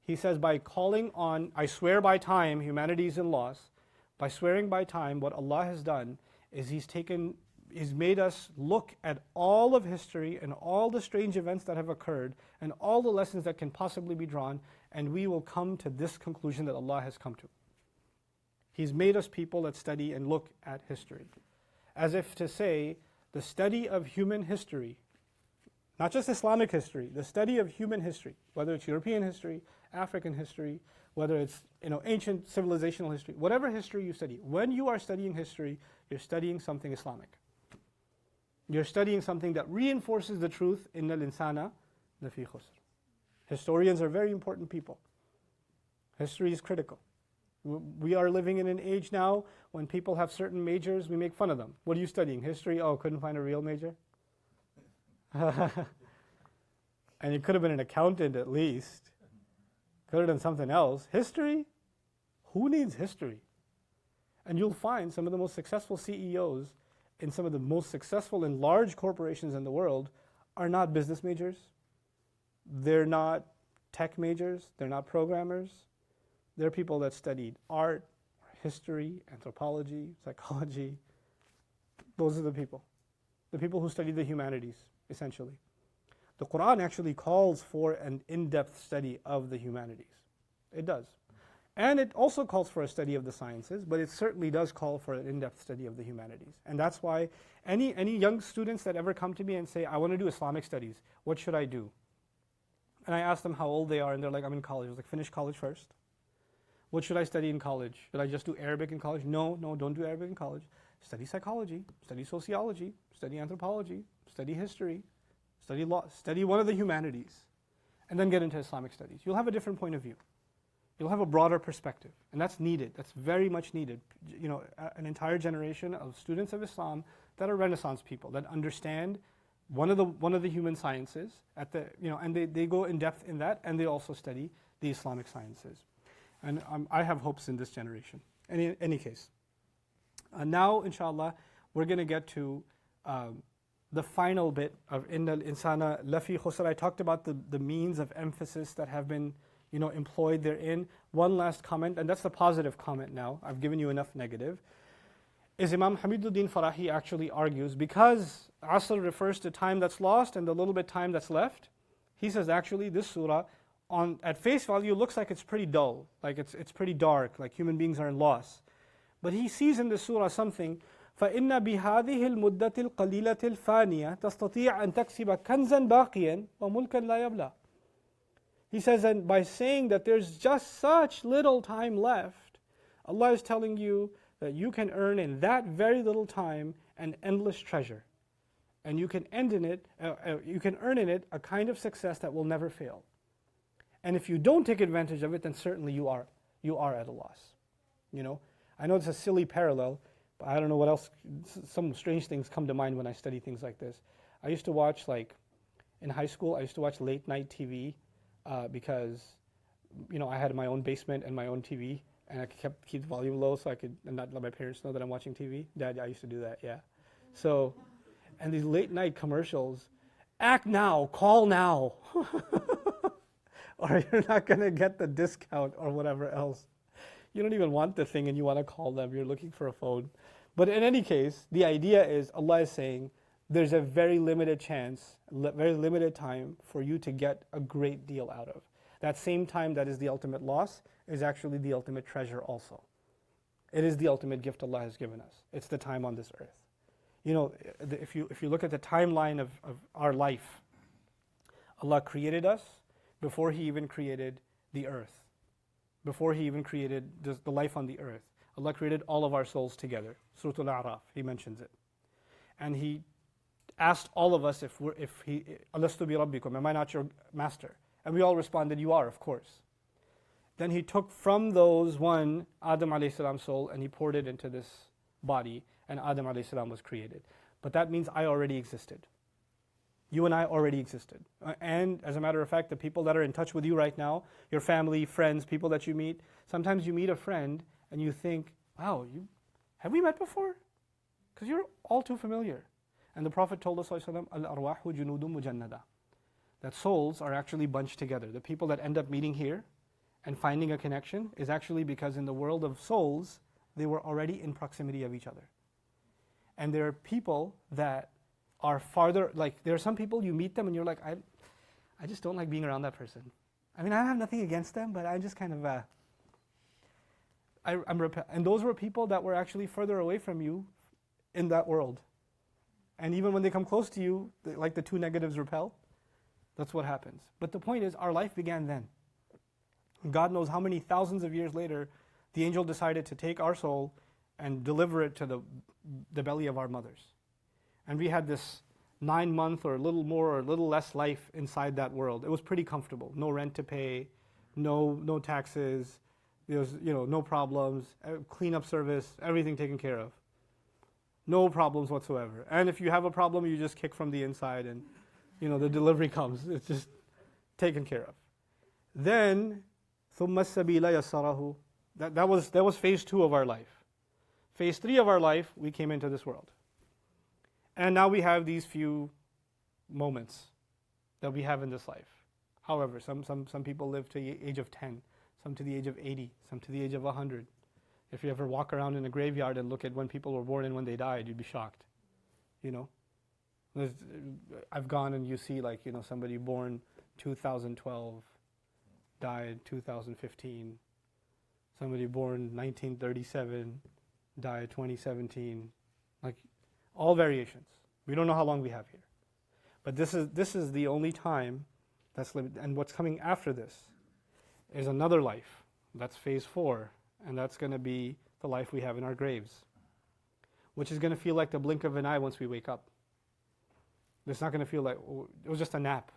He says, by calling on, I swear by time, humanity is in loss. By swearing by time, what Allah has done is He's made us look at all of history and all the strange events that have occurred and all the lessons that can possibly be drawn, and we will come to this conclusion that Allah has come to. He's made us people that study and look at history. As if to say, the study of human history, not just Islamic history, the study of human history, whether it's European history, African history, whether it's ancient civilizational history, whatever history you study, when you are studying history, you're studying something Islamic. You're studying something that reinforces the truth, إِنَّ الْإِنسَانَ لَفِي خُسْرٍ. Historians are very important people. History is critical. We are living in an age now when people have certain majors, we make fun of them. What are you studying? History? Oh, couldn't find a real major? And you could have been an accountant at least. Could have done something else. History? Who needs history? And you'll find some of the most successful CEOs in some of the most successful and large corporations in the world are not business majors. They're not tech majors. They're not programmers. They're people that studied art, history, anthropology, psychology. Those are the people who study the humanities, essentially. The Quran actually calls for an in-depth study of the humanities. It does. And it also calls for a study of the sciences, but it certainly does call for an in-depth study of the humanities. And that's why any young students that ever come to me and say, I want to do Islamic studies, what should I do? And I ask them how old they are, and they're like, I'm in college. I was like, finish college first. What should I study in college? Should I just do Arabic in college? No, don't do Arabic in college. Study psychology, study sociology, study anthropology, study history, study law, study one of the humanities, and then get into Islamic studies. You'll have a different point of view. You'll have a broader perspective, and that's needed. That's very much needed. An entire generation of students of Islam that are Renaissance people that understand one of the human sciences and they go in depth in that, and they also study the Islamic sciences. And I have hopes in this generation. In any case, now inshallah we're going to get to the final bit of Innal Insana Lafi Khusr. I talked about the means of emphasis that have been employed therein. One last comment, and that's the positive comment now. I've given you enough negative. Is Imam Hamiduddin Farahi actually argues, because Asr refers to time that's lost and the little bit time that's left, he says actually this surah, at face value, looks like it's pretty dull, like it's pretty dark, like human beings are in loss. But he sees in this surah something, فَإِنَّ بِهَذِهِ الْمُدَّةِ الْقَلِيلَةِ الْفَانِيَةِ تَسْتَطِيعَ أَن تَكْسِبَ كَنْزًا بَاقِيًا وَمُلْكًا لَا يَبْلَى. He says, and by saying that there's just such little time left, Allah is telling you that you can earn in that very little time an endless treasure. And you can earn in it a kind of success that will never fail. And if you don't take advantage of it, then certainly you are at a loss. I know it's a silly parallel, but I don't know what else. Some strange things come to mind when I study things like this. I used to watch, in high school, I used to watch late night TV because, I had my own basement and my own TV, and I keep the volume low so I could not let my parents know that I'm watching TV. Dad, I used to do that, yeah. So, and these late night commercials, act now, call now. Or you're not going to get the discount or whatever else. You don't even want the thing and you want to call them. You're looking for a phone. But in any case, the idea is Allah is saying there's a very limited chance, very limited time for you to get a great deal out of. That same time that is the ultimate loss is actually the ultimate treasure also. It is the ultimate gift Allah has given us. It's the time on this earth. If you look at the timeline of our life, Allah created us before He even created the earth. Before He even created the life on the earth. Allah created all of our souls together. Surah Al-A'raf, He mentions it. And He asked all of us Alastu bi rabbikum, am I not your master? And we all responded, you are, of course. Then He took from those one Adam alayhi salam's soul and He poured it into this body, and Adam alayhi salam was created. But that means I already existed. You and I already existed. And as a matter of fact, the people that are in touch with you right now, your family, friends, people that you meet, sometimes you meet a friend and you think, wow, have we met before? Because you're all too familiar. And the Prophet told us, Al-arwahu junudun mujannada, that souls are actually bunched together. The people that end up meeting here and finding a connection is actually because in the world of souls, they were already in proximity of each other. And there are people that are farther, like there are some people you meet them and you're like, I just don't like being around that person. I mean, I have nothing against them, but I just kind of, and those were people that were actually further away from you in that world. And even when they come close to you, like the two negatives repel, that's what happens. But the point is, our life began then. God knows how many thousands of years later, the angel decided to take our soul and deliver it to the belly of our mothers. And we had this 9-month or a little more or a little less life inside that world. It was pretty comfortable. No rent to pay, no taxes, there was, no problems, cleanup service, everything taken care of. No problems whatsoever. And if you have a problem, you just kick from the inside and the delivery comes. It's just taken care of. Then, ثُمَّ السَّبِيلَ يَسَّرَهُ. That was phase 2 of our life. Phase 3 of our life, we came into this world. And now we have these few moments that we have in this life. However, some people live to the age of 10, some to the age of 80, some to the age of 100. If you ever walk around in a graveyard and look at when people were born and when they died, you'd be shocked. I've gone and you see somebody born 2012, died 2015. Somebody born 1937, died 2017. All variations. We don't know how long we have here. But this is the only time that's limited. And what's coming after this is another life. That's phase 4. And that's going to be the life we have in our graves, which is going to feel like the blink of an eye once we wake up. It's not going to feel like, it was just a nap.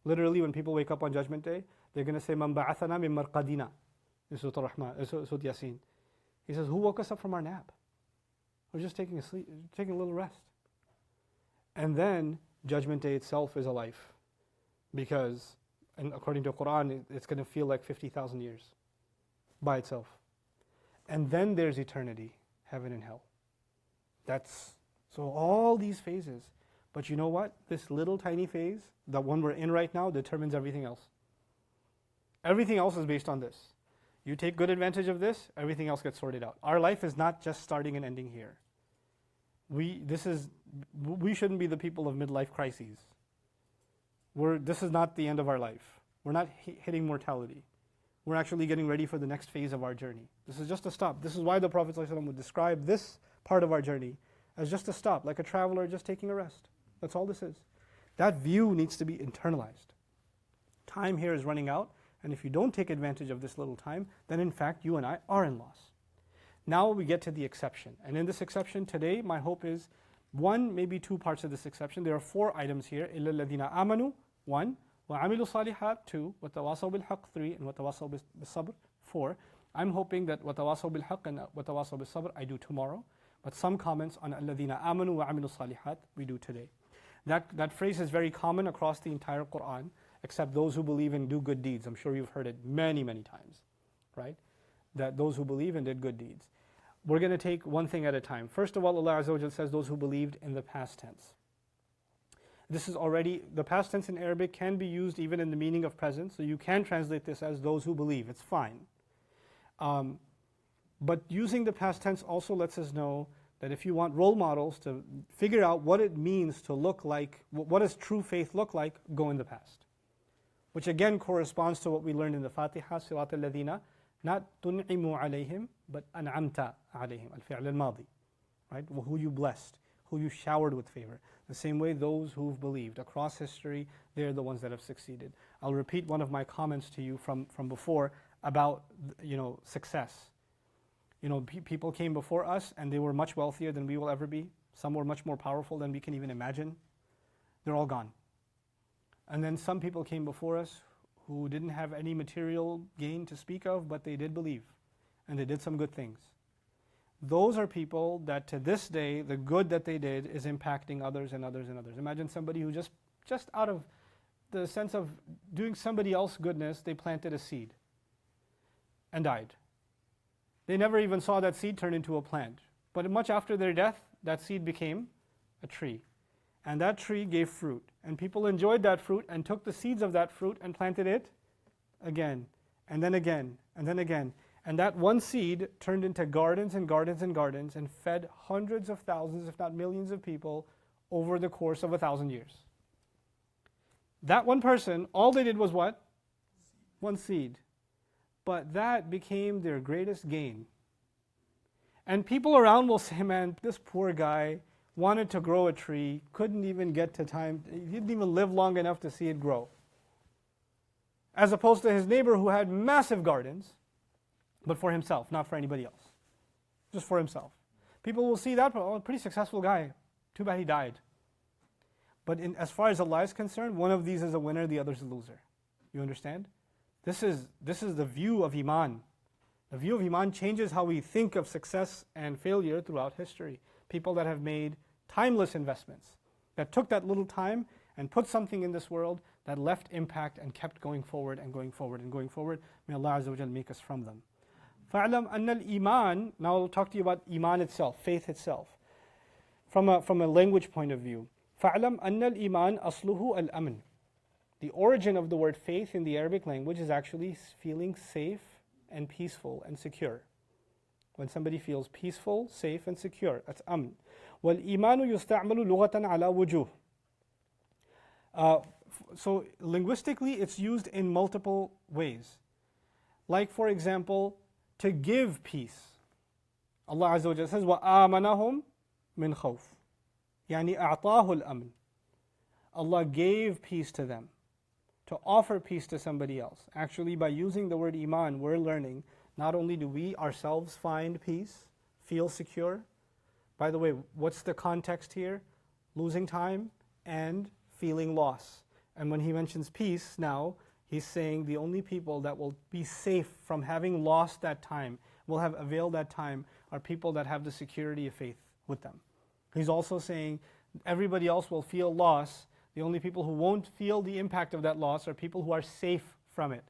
Literally, when people wake up on Judgment Day, they're going to say, "Man ba'athana min marqadina." In Surah Al-Rahman, Surah Yasin. He says, who woke us up from our nap? We're just taking a little rest. And then, Judgment Day itself is a life. Because, and according to the Quran, it's going to feel like 50,000 years by itself. And then there's eternity, heaven and hell. So all these phases. But you know what? This little tiny phase, the one we're in right now, determines everything else. Everything else is based on this. You take good advantage of this, everything else gets sorted out. Our life is not just starting and ending here. We shouldn't be the people of midlife crises. This is not the end of our life. We're not hitting mortality. We're actually getting ready for the next phase of our journey. This is just a stop. This is why the Prophet ﷺ would describe this part of our journey as just a stop, like a traveler just taking a rest. That's all this is. That view needs to be internalized. Time here is running out, and if you don't take advantage of this little time, then in fact you and I are in loss. Now we get to the exception. And in this exception today, my hope is one, maybe 2 parts of this exception. There are 4 items here. إِلَّا الَّذِينَ آمَنُوا 1. وَعَمِلُوا صَالِحَاتٍ 2. وَتَوَاصَوْا بِالْحَقِّ 3. And وَتَوَاصَوْا بِالصَّبْرِ 4. I'm hoping that وَتَوَاصَوْا بِالْحَقِّ and وَتَوَاصَوْا بِالصَّبْرِ I do tomorrow. But some comments on الَّذِينَ آمَنُوا وَعَمِلُوا الصَّالِحَاتِ we do today. That phrase is very common across the entire Quran, except those who believe and do good deeds. I'm sure you've heard it many, many times, right? That those who believe and did good deeds. We're going to take one thing at a time. First of all, Allah Azza wa Jalla says those who believed in the past tense. This is already, the past tense in Arabic can be used even in the meaning of present, so you can translate this as those who believe, it's fine. But using the past tense also lets us know that if you want role models to figure out what it means to look like, what does true faith look like, go in the past. Which again corresponds to what we learned in the Fatiha, Sirat al-Ladina, not tun'imu alayhim, but an'amta alayhim, al-fi'l al-madi, right? Who you blessed, who you showered with favor. The same way those who've believed across history, they're the ones that have succeeded. I'll repeat one of my comments to you from before about success. People came before us and they were much wealthier than we will ever be. Some were much more powerful than we can even imagine. They're all gone. And then some people came before us who didn't have any material gain to speak of, but they did believe and they did some good things. Those are people that to this day, the good that they did is impacting others and others and others. Imagine somebody who just just out of the sense of doing somebody else goodness, they planted a seed and died. They never even saw that seed turn into a plant. But much after their death, that seed became a tree. And that tree gave fruit. And people enjoyed that fruit and took the seeds of that fruit and planted it again, and then again, and then again. And that one seed turned into gardens and gardens and gardens and fed hundreds of thousands, if not millions of people over the course of 1,000 years. That one person, all they did was what? One seed. But that became their greatest gain. And people around will say, man, this poor guy wanted to grow a tree, couldn't even get to time, he didn't even live long enough to see it grow. As opposed to his neighbor who had massive gardens, but for himself, not for anybody else. Just for himself. People will see that, oh, a pretty successful guy. Too bad he died. But as far as Allah is concerned, one of these is a winner, the other is a loser. You understand? This is the view of Iman. The view of Iman changes how we think of success and failure throughout history. People that have made timeless investments, that took that little time and put something in this world that left impact and kept going forward and going forward and going forward. May Allah Azza wa Jal make us from them. فَاعْلَمْ أَنَّ الْإِيمَانِ. Now I'll talk to you about Iman itself, faith itself, from a language point of view. فَاعْلَمْ أَنَّ الْإِيمَانِ أَصْلُهُ الْأَمْنِ. The origin of the word faith in the Arabic language is actually feeling safe and peaceful and secure. When somebody feels peaceful, safe and secure, that's amn. وَالْإِيمَانُ يُسْتَعْمَلُ لُغَةً عَلَى وُجُوهٍ. So linguistically it's used in multiple ways. Like for example, to give peace. Allah Azza wa Jalla says, وَآمَنَهُمْ مِنْ خَوْفٍ. يعني أعطاه الأمن. Allah gave peace to them. To offer peace to somebody else. Actually, by using the word Iman, we're learning not only do we ourselves find peace, feel secure. By the way, what's the context here? Losing time and feeling loss. And when he mentions peace now, he's saying the only people that will be safe from having lost that time, will have availed that time, are people that have the security of faith with them. He's also saying everybody else will feel loss. The only people who won't feel the impact of that loss are people who are safe from it.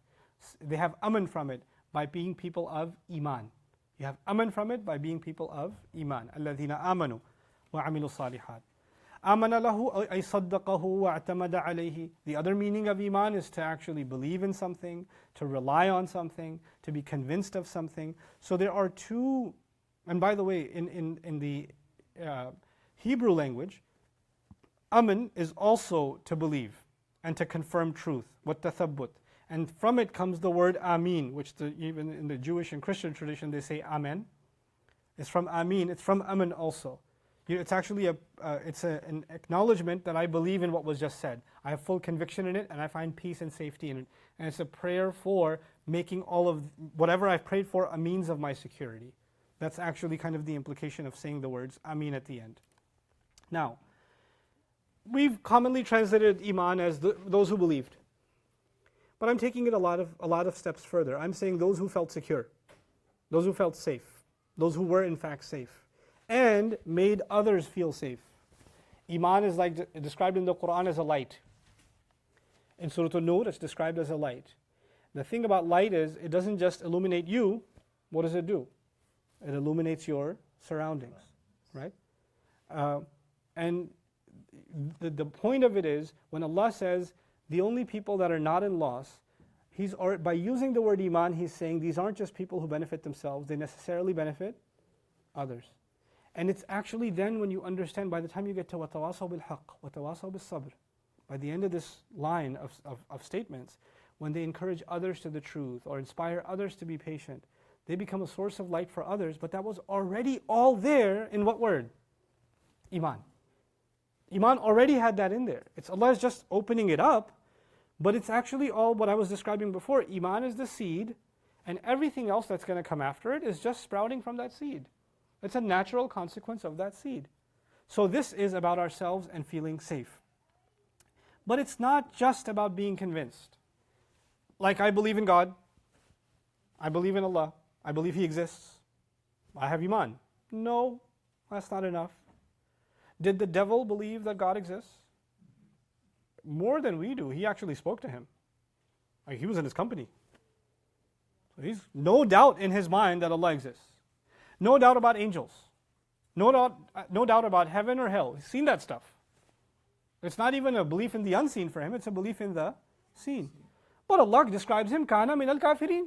They have aman from it by being people of Iman. You have aman from it by being people of Iman. الَّذِينَ آمَنُوا وَعَمِلُوا الصَّالِحَاتِ. آمَنَ لَهُ أَيْ صَدَّقَهُ وَاعْتَمَدَ عَلَيْهِ. The other meaning of Iman is to actually believe in something, to rely on something, to be convinced of something. So there are two, and by the way, in the Hebrew language, aman is also to believe and to confirm truth, وَالتَّثَبُّتْ. And from it comes the word Amin, which even in the Jewish and Christian tradition they say Amen. It's from Amin, it's from Aman also. It's actually an acknowledgement that I believe in what was just said. I have full conviction in it and I find peace and safety in it. And it's a prayer for making all of whatever I've prayed for a means of my security. That's actually kind of the implication of saying the words Amin at the end. Now, we've commonly translated Iman as those who believed. But I'm taking it a lot of steps further. I'm saying those who felt secure, those who felt safe, those who were in fact safe, and made others feel safe. Iman is like described in the Quran as a light. In Surah An-Nur, it's described as a light. The thing about light is, it doesn't just illuminate you. What does it do? It illuminates your surroundings, right? And the point of it is, when Allah says, the only people that are not in loss, by using the word Iman, He's saying these aren't just people who benefit themselves, they necessarily benefit others. And it's actually then when you understand, by the time you get to وَتَوَاصَوْا بِالْحَقِّ وَتَوَاصَوْا بِالصَّبْرِ, by the end of this line of statements, when they encourage others to the truth or inspire others to be patient, they become a source of light for others, but that was already all there in what word? Iman. Iman already had that in there. Allah is just opening it up, but it's actually all what I was describing before. Iman is the seed, and everything else that's going to come after it is just sprouting from that seed. It's a natural consequence of that seed. So this is about ourselves and feeling safe. But it's not just about being convinced. Like, I believe in God, I believe in Allah, I believe He exists, I have Iman. No, that's not enough. Did the devil believe that God exists? more than we do. He actually spoke to him. Like, he was in his company. So he's no doubt in his mind that Allah exists. No doubt about angels. No doubt about heaven or hell. He's seen that stuff. It's not even a belief in the unseen for him, it's a belief in the seen. But Allah describes him, kana min al-kafirin.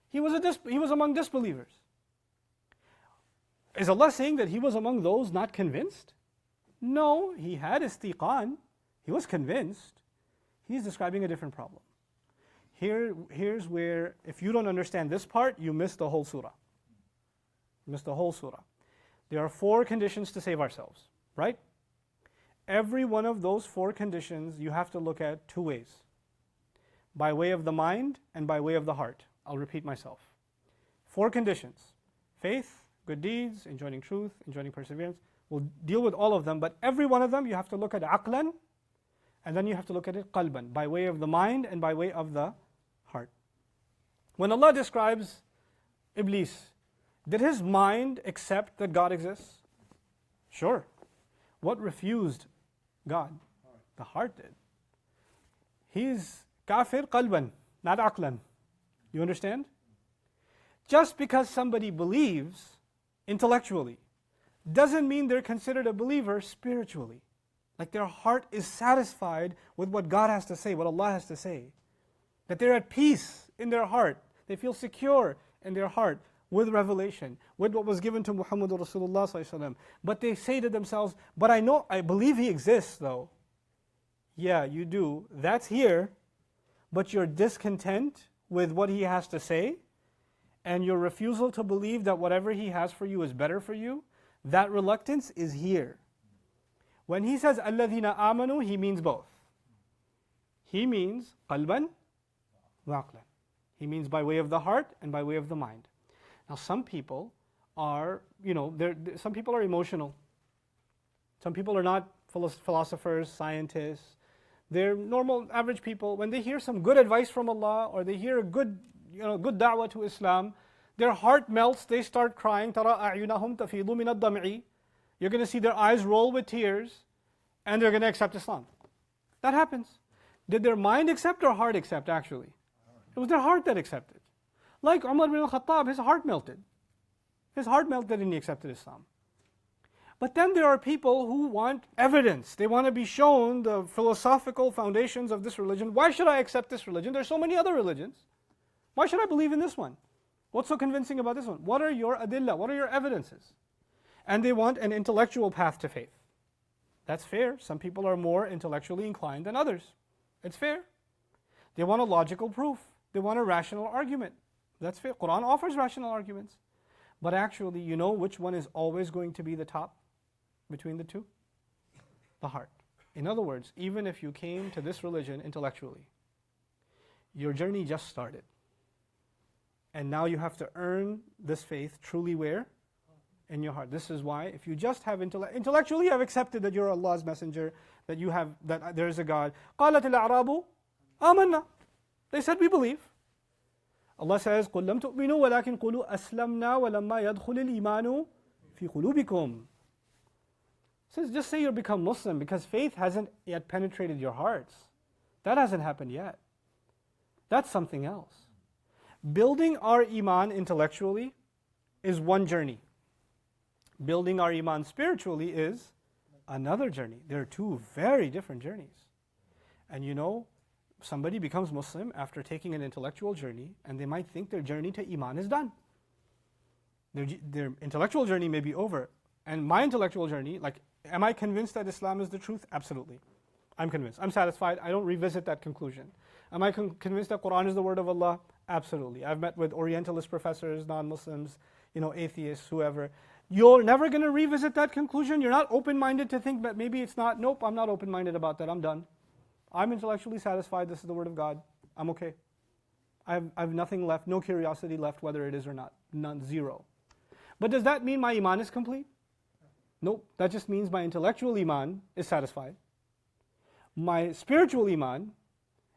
He was among disbelievers. Is Allah saying that he was among those not convinced? No, he had istiqan. He was convinced. He's describing a different problem. Here's where, if you don't understand this part, you miss the whole surah. You miss the whole surah. There are 4 conditions to save ourselves, right? Every one of those 4 conditions you have to look at 2 ways. By way of the mind and by way of the heart. I'll repeat myself. 4 conditions. Faith, good deeds, enjoining truth, enjoining perseverance. We'll deal with all of them, but every one of them you have to look at aqlan, and then you have to look at it qalban, by way of the mind and by way of the heart. When Allah describes Iblis, did his mind accept that God exists? Sure. What refused God? The heart did. He's kafir qalban, not aqlan. You understand? Just because somebody believes intellectually doesn't mean they're considered a believer spiritually. Like their heart is satisfied with what God has to say, what Allah has to say. That they're at peace in their heart. They feel secure in their heart with revelation, with what was given to Muhammad Rasulullah ﷺ. But they say to themselves, but I believe he exists though. Yeah, you do. That's here, but you're discontent with what he has to say, and your refusal to believe that whatever he has for you is better for you, that reluctance is here. When he says الَّذِينَ آمَنُوا, he means both. He means qalban wa aqlan. He means by way of the heart and by way of the mind. Now some people are, some people are emotional. Some people are not philosophers, scientists. They're normal, average people. When they hear some good advice from Allah, or they hear a good da'wah to Islam, their heart melts, they start crying. تَرَى أَعْيُنَهُمْ تَفِيضُ مِنَ الدَّمْعِ. You're going to see their eyes roll with tears, and they're going to accept Islam. That happens. Did their mind accept or heart accept actually? It was their heart that accepted. Like Umar bin al-Khattab, his heart melted. His heart melted and he accepted Islam. But then there are people who want evidence. They want to be shown the philosophical foundations of this religion. Why should I accept this religion? There's so many other religions. Why should I believe in this one? What's so convincing about this one? What are your adillah? What are your evidences? And they want an intellectual path to faith. That's fair. Some people are more intellectually inclined than others. It's fair. They want a logical proof. They want a rational argument. That's fair. Quran offers rational arguments. But actually, you know which one is always going to be the top between the two? The heart. In other words, even if you came to this religion intellectually, your journey just started. And now you have to earn this faith truly where? In your heart. This is why if you just have intellectually you have accepted that you're Allah's messenger, that there is a God. قَالَتِ الْأَعْرَابُ آمَنَّا. They said we believe. Allah says, قُلْ لَمْ تُؤْمِنُوا وَلَكِنْ قُلُوا أَسْلَمْنَا وَلَمَّا يَدْخُلِ الْإِيمَانُ فِي قُلُوبِكُمْ. Says just say you become Muslim because faith hasn't yet penetrated your hearts. That hasn't happened yet. That's something else. Building our iman intellectually is one journey. Building our iman spiritually is another journey. There are 2 very different journeys. And somebody becomes Muslim after taking an intellectual journey, and they might think their journey to iman is done. Their intellectual journey may be over. And my intellectual journey, am I convinced that Islam is the truth? Absolutely. I'm convinced. I'm satisfied. I don't revisit that conclusion. Am I convinced that Quran is the word of Allah? Absolutely. I've met with Orientalist professors, non-Muslims, atheists, whoever. You're never going to revisit that conclusion. You're not open-minded to think that maybe it's not. Nope, I'm not open-minded about that. I'm done. I'm intellectually satisfied. This is the word of God. I'm okay. I have nothing left, no curiosity left whether it is or not. None, zero. But does that mean my iman is complete? Nope. That just means my intellectual iman is satisfied. My spiritual iman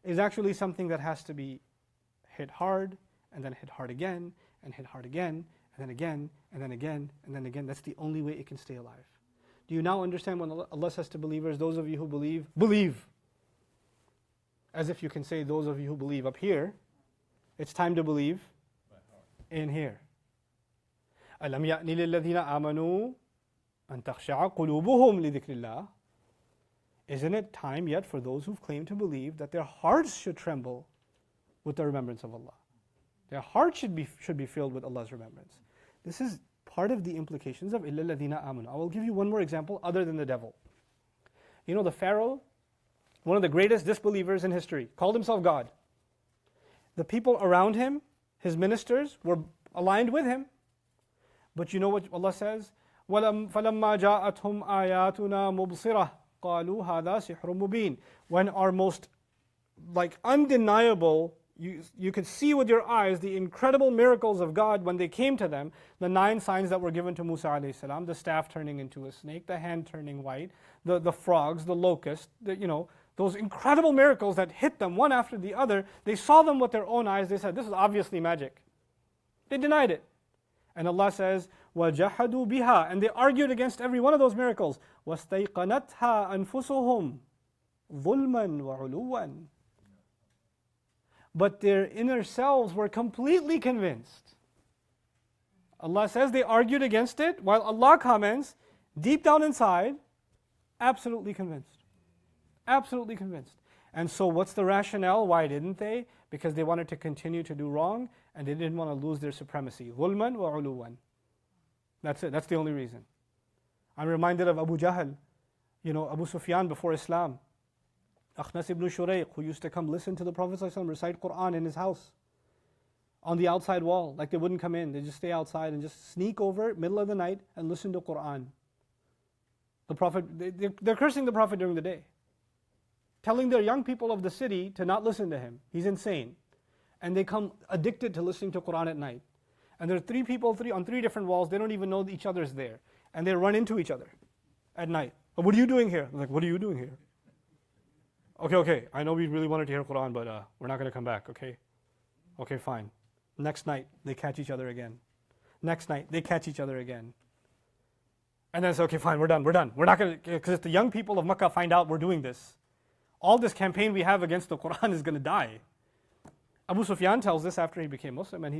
is actually something that has to be hit hard, and then hit hard again, and hit hard again, and then again, and then again, and then again. That's the only way it can stay alive. Do you now understand when Allah says to believers, those of you who believe, believe. As if you can say, those of you who believe up here, it's time to believe in here. أَلَمْ يَأْنِ لِلَّذِينَ آمَنُوا أَن تَخْشَعَ قُلُوبُهُمْ لِذِكْرِ اللَّهِ. Isn't it time yet for those who've claimed to believe that their hearts should tremble with the remembrance of Allah? Their hearts should be filled with Allah's remembrance. This is part of the implications of إِلَّا الَّذِينَ آمَنُوا. I will give you one more example other than the devil. You know, the Pharaoh, one of the greatest disbelievers in history, called himself God. The people around him, his ministers, were aligned with him. But you know what Allah says? فَلَمَّا جَاءَتْهُمْ آيَاتُنَا مُبْصِرَةً قَالُوا هَذَا سِحْرٌ مُبِينٌ. When our most undeniable, you could see with your eyes the incredible miracles of God when they came to them, the 9 signs that were given to Musa alayhi salam, the staff turning into a snake, the hand turning white, the frogs, the locust, those incredible miracles that hit them one after the other. They saw them with their own eyes. They said, this is obviously magic. They denied it. And Allah says, وَجَحَدُوا بِهَا. And they argued against every one of those miracles. وَاسْتَيْقَنَتْهَا أَنفُسُهُمْ ظُلْمًا وَعُلُوًّا. But their inner selves were completely convinced. Allah says they argued against it, while Allah comments, deep down inside, absolutely convinced. Absolutely convinced. And so what's the rationale? Why didn't they? Because they wanted to continue to do wrong and they didn't want to lose their supremacy. ظُلْمًا وَعُلُوًّا. That's it. That's the only reason. I'm reminded of Abu Jahl, Abu Sufyan before Islam. Akhnas ibn Shurayq, who used to come listen to the Prophet ﷺ recite Quran in his house on the outside wall. Like they wouldn't come in. They just stay outside and just sneak over middle of the night and listen to Quran. The Prophet, they're cursing the Prophet during the day, telling their young people of the city to not listen to him. He's insane. And they come addicted to listening to Quran at night. And there are 3 people on 3 different walls. They don't even know each other's there. And they run into each other at night. What are you doing here? I'm like, what are you doing here? Okay, I know we really wanted to hear Quran, but we're not going to come back, okay? Okay, fine. Next night, they catch each other again. Next night, they catch each other again. And then it's okay, fine, we're done. We're not going to, because if the young people of Makkah find out we're doing this, all this campaign we have against the Quran is going to die. Abu Sufyan tells this after he became Muslim, and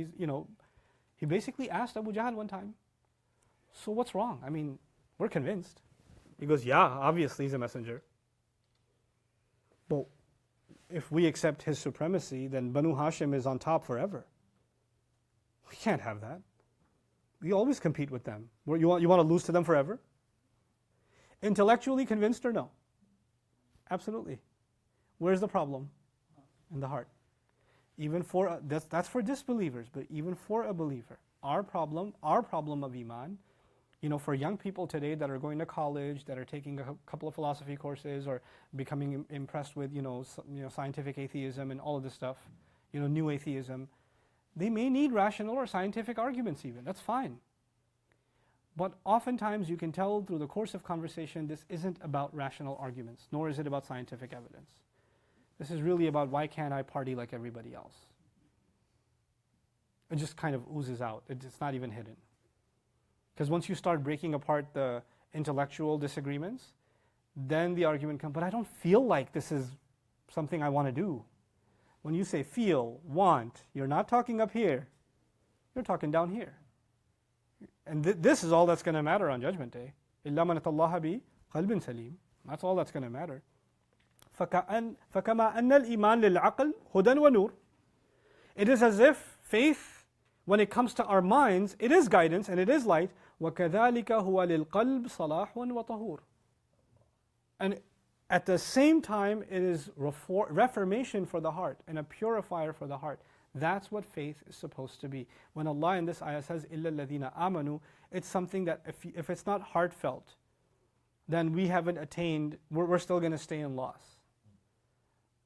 he basically asked Abu Jahl one time, so what's wrong? I mean, we're convinced. He goes, yeah, obviously he's a messenger. But if we accept his supremacy, then Banu Hashim is on top forever. We can't have that. We always compete with them. You want to lose to them forever? Intellectually convinced or no? Absolutely. Where's the problem? In the heart. Even for that's for disbelievers, but even for a believer, our problem of Iman, for young people today that are going to college, that are taking a couple of philosophy courses or becoming impressed with scientific atheism and all of this stuff, new atheism, they may need rational or scientific arguments even. That's fine. But oftentimes you can tell through the course of conversation, this isn't about rational arguments, nor is it about scientific evidence. This is really about, why can't I party like everybody else? It just kind of oozes out. It's not even hidden. Because once you start breaking apart the intellectual disagreements, then the argument comes, but I don't feel like this is something I want to do. When you say feel, want, you're not talking up here. You're talking down here. And this is all that's going to matter on Judgment Day. إِلَّا مَنْ أَتَى اللَّهَ بِقَلْبٍ سَلِيمٍ. That's all that's going to matter. فَكَمَا أَنَّ الْإِيمَانِ لِلْعَقْلِ هُدًى وَنُورٍ. It is as if faith, when it comes to our minds, it is guidance and it is light. وَكَذَلِكَ هُوَ لِلْقَلْبِ صَلَاحٌ وَطَهُورٌ. And at the same time, it is reformation for the heart and a purifier for the heart. That's what faith is supposed to be. When Allah in this ayah says, إِلَّا الَّذِينَ آمَنُوا, it's something that if it's not heartfelt, then we haven't attained, we're still going to stay in loss.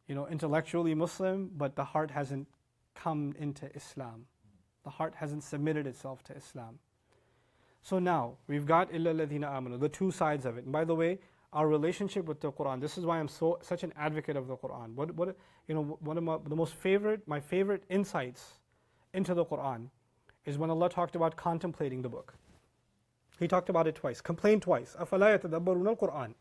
Intellectually Muslim, but the heart hasn't come into Islam. The heart hasn't submitted itself to Islam. So now, we've got إِلَّا الَّذِينَ آمَنُوا, the 2 sides of it. And by the way, our relationship with the Quran, this is why I'm such an advocate of the Quran. One of my favorite insights into the Quran is when Allah talked about contemplating the book. He talked about it twice, complained twice. أَفَلَا يَتَدَبَّرُونَ الْقُرْآنَ.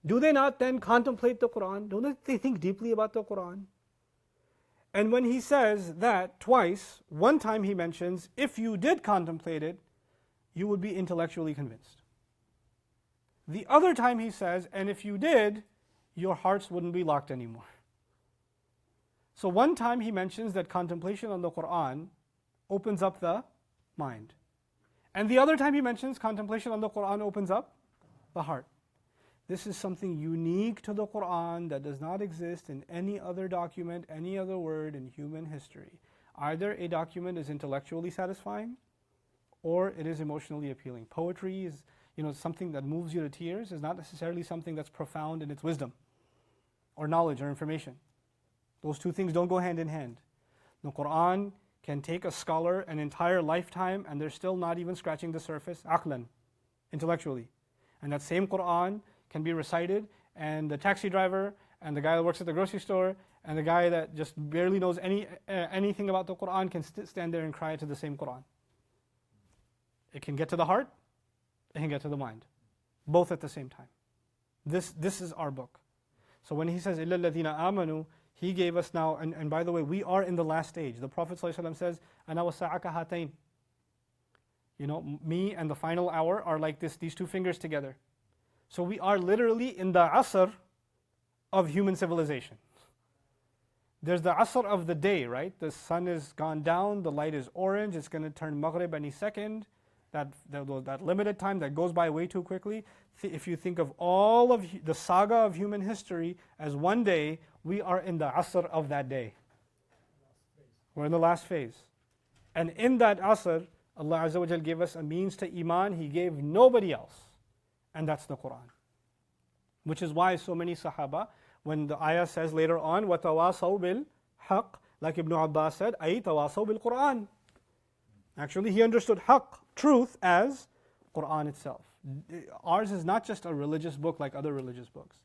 do they not then contemplate the Quran? Don't they think deeply about the Quran? And when he says that twice, one time he mentions, if you did contemplate it, you would be intellectually convinced. The other time he says, and if you did, your hearts wouldn't be locked anymore. So one time he mentions that contemplation on the Quran opens up the mind. And the other time he mentions contemplation on the Quran opens up the heart. This is something unique to the Quran that does not exist in any other document, any other word in human history. Either a document is intellectually satisfying or it is emotionally appealing. Poetry is, something that moves you to tears is not necessarily something that's profound in its wisdom or knowledge or information. Those two things don't go hand in hand. The Quran can take a scholar an entire lifetime and they're still not even scratching the surface, aqlan, intellectually. And that same Quran can be recited and the taxi driver and the guy that works at the grocery store and the guy that just barely knows anything about the Quran can stand there and cry to the same Quran. It can get to the heart, it can get to the mind, both at the same time. This is our book. So when he says, إِلَّا الَّذِينَ آمَنُوا, he gave us now, and by the way, we are in the last stage. The Prophet ﷺ says, أَنَا وَسَّاعَكَ هَاتَيْنِ. Me and the final hour are like these two fingers together. So we are literally in the Asr of human civilization. There's the Asr of the day, right? The sun is gone down, the light is orange, it's going to turn Maghrib any second. That limited time that goes by way too quickly. If you think of all of the saga of human history as one day, we are in the Asr of that day. We're in the last phase. And in that Asr, Allah Azza wa Jal gave us a means to Iman He gave nobody else. And that's the Quran. Which is why so many Sahaba, when the ayah says later on, وَتَوَاصَوْا بِالْحَقِّ, like Ibn Abbas said, أي تَوَاصَوْا بِالْقُرْآنِ. Actually, he understood haqq, truth, as Quran itself. Ours is not just a religious book like other religious books.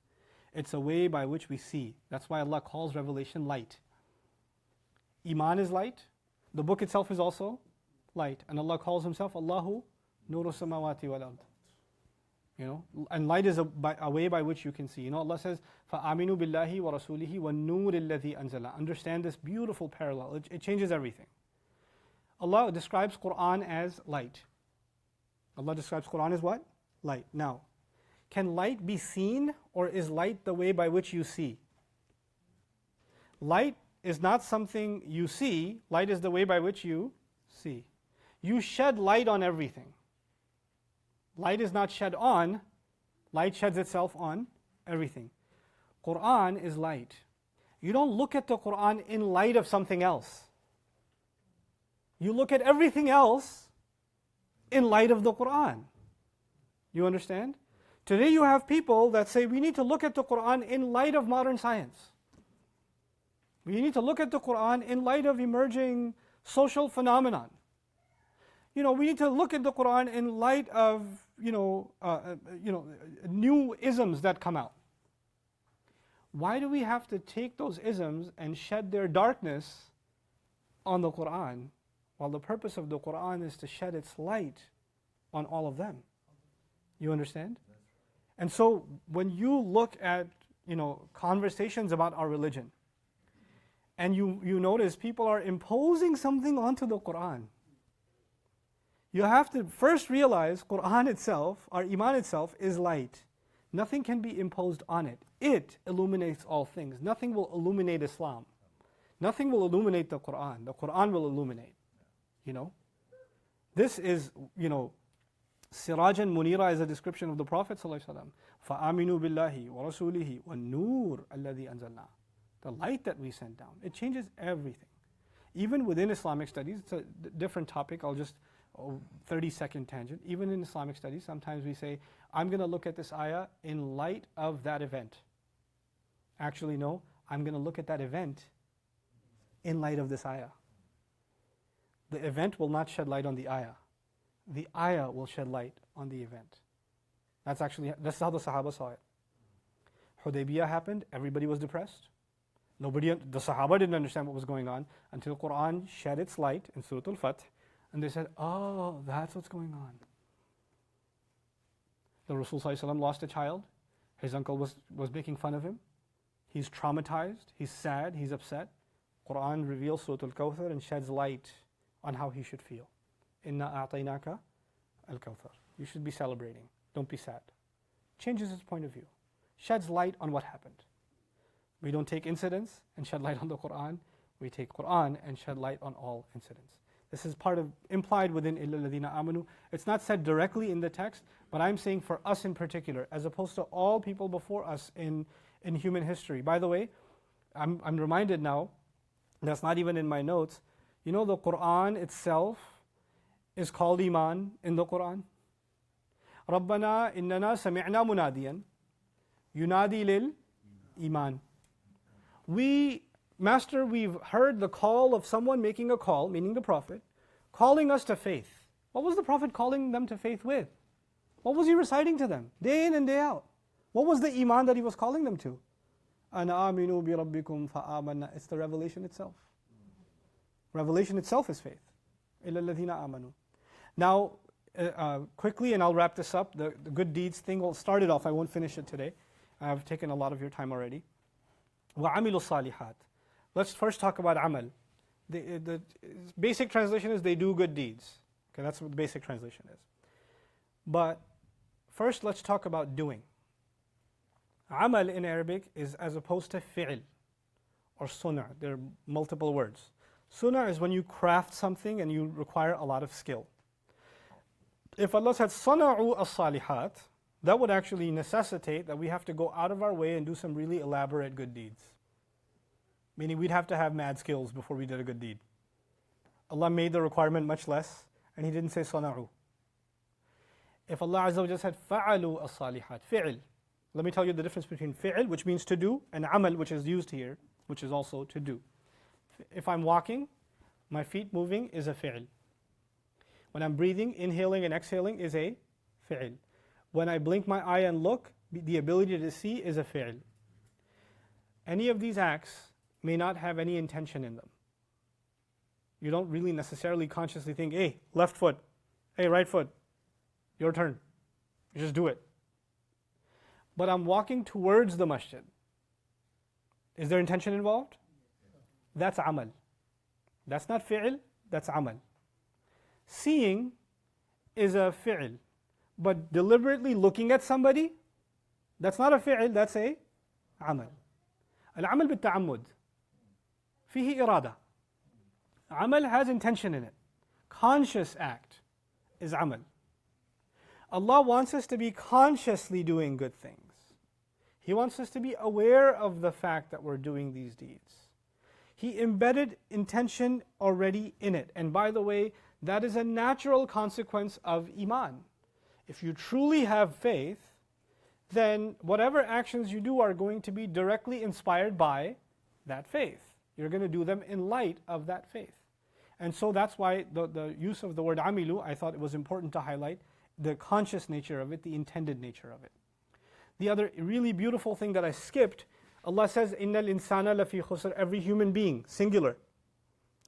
It's a way by which we see. That's why Allah calls revelation light. Iman is light. The book itself is also light. And Allah calls Himself Allahu Nuru Samawati wal Ard. And light is a way by which you can see. Allah says, فَآمِنُوا بِاللَّهِ وَرَسُولِهِ وَالنُّورِ الَّذِي أَنزَلَ. Understand this beautiful parallel. It changes everything. Allah describes Quran as light. Allah describes Quran as what? Light. Now, can light be seen, or is light the way by which you see? Light is not something you see, light is the way by which you see. You shed light on everything. Light is not shed on, light sheds itself on everything. Quran is light. You don't look at the Quran in light of something else. You look at everything else in light of the Quran. You understand? Today you have people that say we need to look at the Quran in light of modern science. We need to look at the Quran in light of emerging social phenomenon. We need to look at the Quran in light of new isms that come out. Why do we have to take those isms and shed their darkness on the Quran, while the purpose of the Quran is to shed its light on all of them? You understand? And so when you look at conversations about our religion, and you notice people are imposing something onto the Quran, you have to first realize Quran itself, our Iman itself, is light. Nothing can be imposed on it. It illuminates all things. Nothing will illuminate Islam. Nothing will illuminate the Quran. The Quran will illuminate. This is, Sirajan Munira is a description of the Prophet ﷺ. فَآمِنُوا بِاللَّهِ وَرَسُولِهِ وَالنُّورِ الَّذِي أَنزَلْنَا. The light that we sent down. It changes everything. Even within Islamic studies, it's a different topic, I'll just, 30-second tangent. Even in Islamic studies, sometimes we say, I'm going to look at this ayah in light of that event. Actually, no, I'm going to look at that event in light of this ayah. The event will not shed light on the ayah. The ayah will shed light on the event. That's how the Sahaba saw it. Hudaybiyah happened, everybody was depressed. The Sahaba didn't understand what was going on until Quran shed its light in Surah Al-Fath, and they said, oh, that's what's going on. The Rasul ﷺ lost a child. His uncle was making fun of him. He's traumatized, he's sad, he's upset. Quran reveals Surah Al-Kawthar and sheds light on how he should feel. Inna a'tainaka al-Kawthar. You should be celebrating. Don't be sad. Changes his point of view. Sheds light on what happened. We don't take incidents and shed light on the Quran. We take Quran and shed light on all incidents. This is part of implied within illa alladhina amanu. It's not said directly in the text, but I'm saying for us in particular, as opposed to all people before us in human history. By the way, I'm reminded now, that's not even in my notes, you know the Quran itself is called Iman in the Quran. رَبَّنَا إِنَّنَا سَمِعْنَا مُنَادِيًا يُنَادِي لِلْإِيمَانِ. Master, we've heard the call of someone making a call, meaning the Prophet, calling us to faith. What was the Prophet calling them to faith with? What was he reciting to them, day in and day out? What was the Iman that he was calling them to? أَنَا آمِنُوا بِرَبِّكُمْ فَآمَنَّا. It's the revelation itself. Revelation itself is faith. إِلَّا الَّذِينَ آمَنُوا. Now, quickly, and I'll wrap this up, the good deeds thing, we'll start it off, I won't finish it today. I've taken a lot of your time already. وَعَمِلُوا الصَّالِحَاتِ. Let's first talk about amal. The basic translation is they do good deeds. Okay, that's what the basic translation is. But first let's talk about doing. Amal in Arabic is as opposed to fi'l or sunnah. There are multiple words. Sunnah is when you craft something and you require a lot of skill. If Allah said sana'u as-salihat, that would actually necessitate that we have to go out of our way and do some really elaborate good deeds. Meaning we'd have to have mad skills before we did a good deed. Allah made the requirement much less, and He didn't say sana'u. If Allah Azza wa Jalla said fa'alu as-salihat, fi'l. Let me tell you the difference between fi'l, which means to do, and amal, which is used here, which is also to do. If I'm walking, my feet moving is a fi'l. When I'm breathing, inhaling and exhaling is a fi'l. When I blink my eye and look, the ability to see is a fi'l. Any of these acts may not have any intention in them. You don't really necessarily consciously think, hey, left foot, hey, right foot, your turn. You just do it. But I'm walking towards the masjid. Is there intention involved? That's amal. That's not fi'l, that's amal. Seeing is a fi'l, but deliberately looking at somebody, that's not a fi'l, that's a amal. Al-amal bil-ta'ammud. Fihi irada. Amal has intention in it. Conscious act is amal. Allah wants us to be consciously doing good things. He wants us to be aware of the fact that we're doing these deeds. He embedded intention already in it. And by the way, that is a natural consequence of Iman. If you truly have faith, then whatever actions you do are going to be directly inspired by that faith. You're going to do them in light of that faith. And so that's why the use of the word amilu, I thought it was important to highlight the conscious nature of it, the intended nature of it. The other really beautiful thing that I skipped, Allah says, إِنَّ الْإِنسَانَ لَفِي خُسْرٍ. Every human being, singular,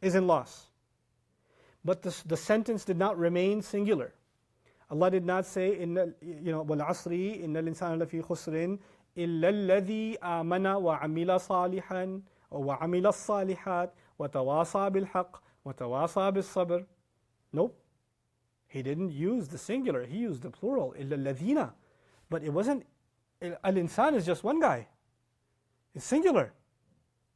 is in loss. But the sentence did not remain singular. Allah did not say, وَالْعَصْرِ إِنَّ الْإِنسَانَ لَفِي خُسْرٍ إِلَّا الَّذِي آمَنَ وَعَمِلَ صَالِحًا وَعَمِلَ الصَّالِحَاتِ وَتَوَاصَى بِالْحَقِّ وَتَوَاصَى بِالصَّبْرِ. Nope. He didn't use the singular, he used the plural, إِلَّا الَّذِينَ. But it wasn't, al-insan is just one guy. It's singular.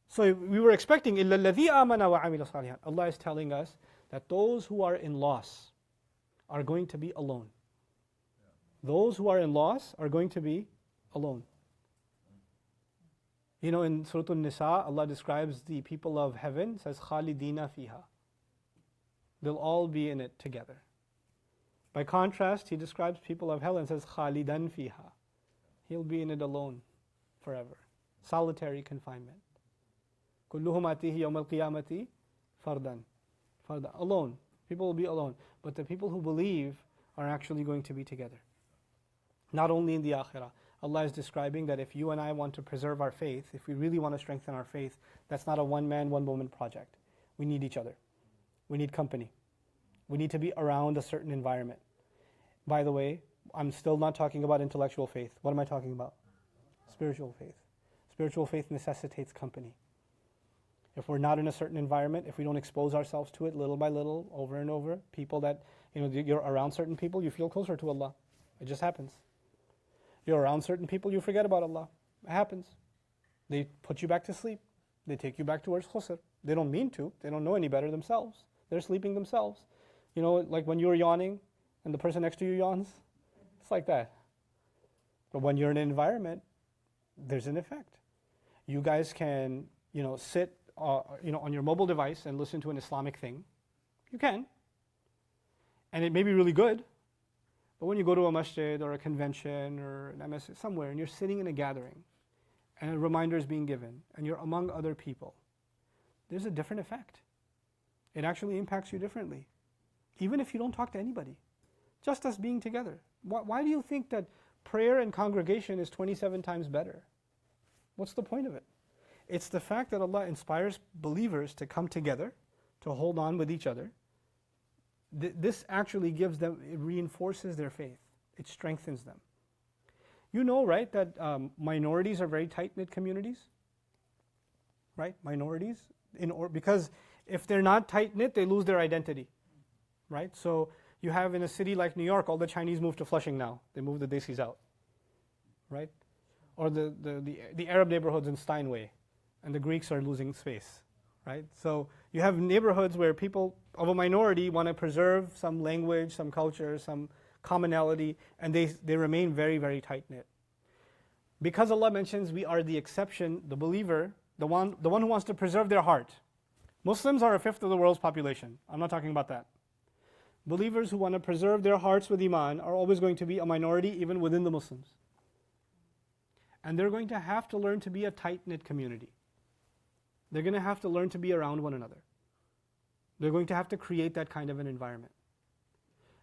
So we were expecting, إِلَّا الَّذِي آمَنَ وَعَمِلَ صَالِحًا. Allah is telling us that those who are in loss are going to be alone. Those who are in loss are going to be alone. You know, in Surah An-Nisa, Allah describes the people of heaven, says, خَالِدِينَ فِيهَا. They'll all be in it together. By contrast, He describes people of hell and says, خَالِدًا فِيهَا. He'll be in it alone forever. Solitary confinement. كُلُّهُمْ آتِيهِ يَوْمَ الْقِيَامَةِ فَرْدًا. Alone. People will be alone. But the people who believe are actually going to be together. Not only in the akhirah. Allah is describing that if you and I want to preserve our faith, if we really want to strengthen our faith, that's not a one-man, one-woman project. We need each other. We need company. We need to be around a certain environment. By the way, I'm still not talking about intellectual faith. What am I talking about? Spiritual faith. Spiritual faith necessitates company. If we're not in a certain environment, if we don't expose ourselves to it little by little, over and over, people that, you're around certain people, you feel closer to Allah. It just happens. You're around certain people, you forget about Allah. It happens. They put you back to sleep. They take you back towards khusr. They don't mean to. They don't know any better themselves. They're sleeping themselves. Like when you're yawning and the person next to you yawns, it's like that. But when you're in an environment, there's an effect. You guys can, sit, on your mobile device and listen to an Islamic thing. You can. And it may be really good. But when you go to a masjid or a convention or an MS somewhere and you're sitting in a gathering and a reminder is being given and you're among other people, there's a different effect. It actually impacts you differently. Even if you don't talk to anybody. Just us being together. Why do you think that prayer and congregation is 27 times better? What's the point of it? It's the fact that Allah inspires believers to come together, to hold on with each other. This actually gives them, it reinforces their faith. It strengthens them. You know, right, that minorities are very tight-knit communities? Right? Minorities? Because if they're not tight-knit, they lose their identity. Right? So you have in a city like New York, all the Chinese move to Flushing now. They move the Desis out. Right? Or the Arab neighborhoods in Steinway, and the Greeks are losing space. Right? So you have neighborhoods where people of a minority want to preserve some language, some culture, some commonality, and they remain very, very tight-knit. Because Allah mentions we are the exception, the believer, the one who wants to preserve their heart. Muslims are a fifth of the world's population. I'm not talking about that. Believers who want to preserve their hearts with Iman are always going to be a minority even within the Muslims. And they're going to have to learn to be a tight-knit community. They're going to have to learn to be around one another. They're going to have to create that kind of an environment.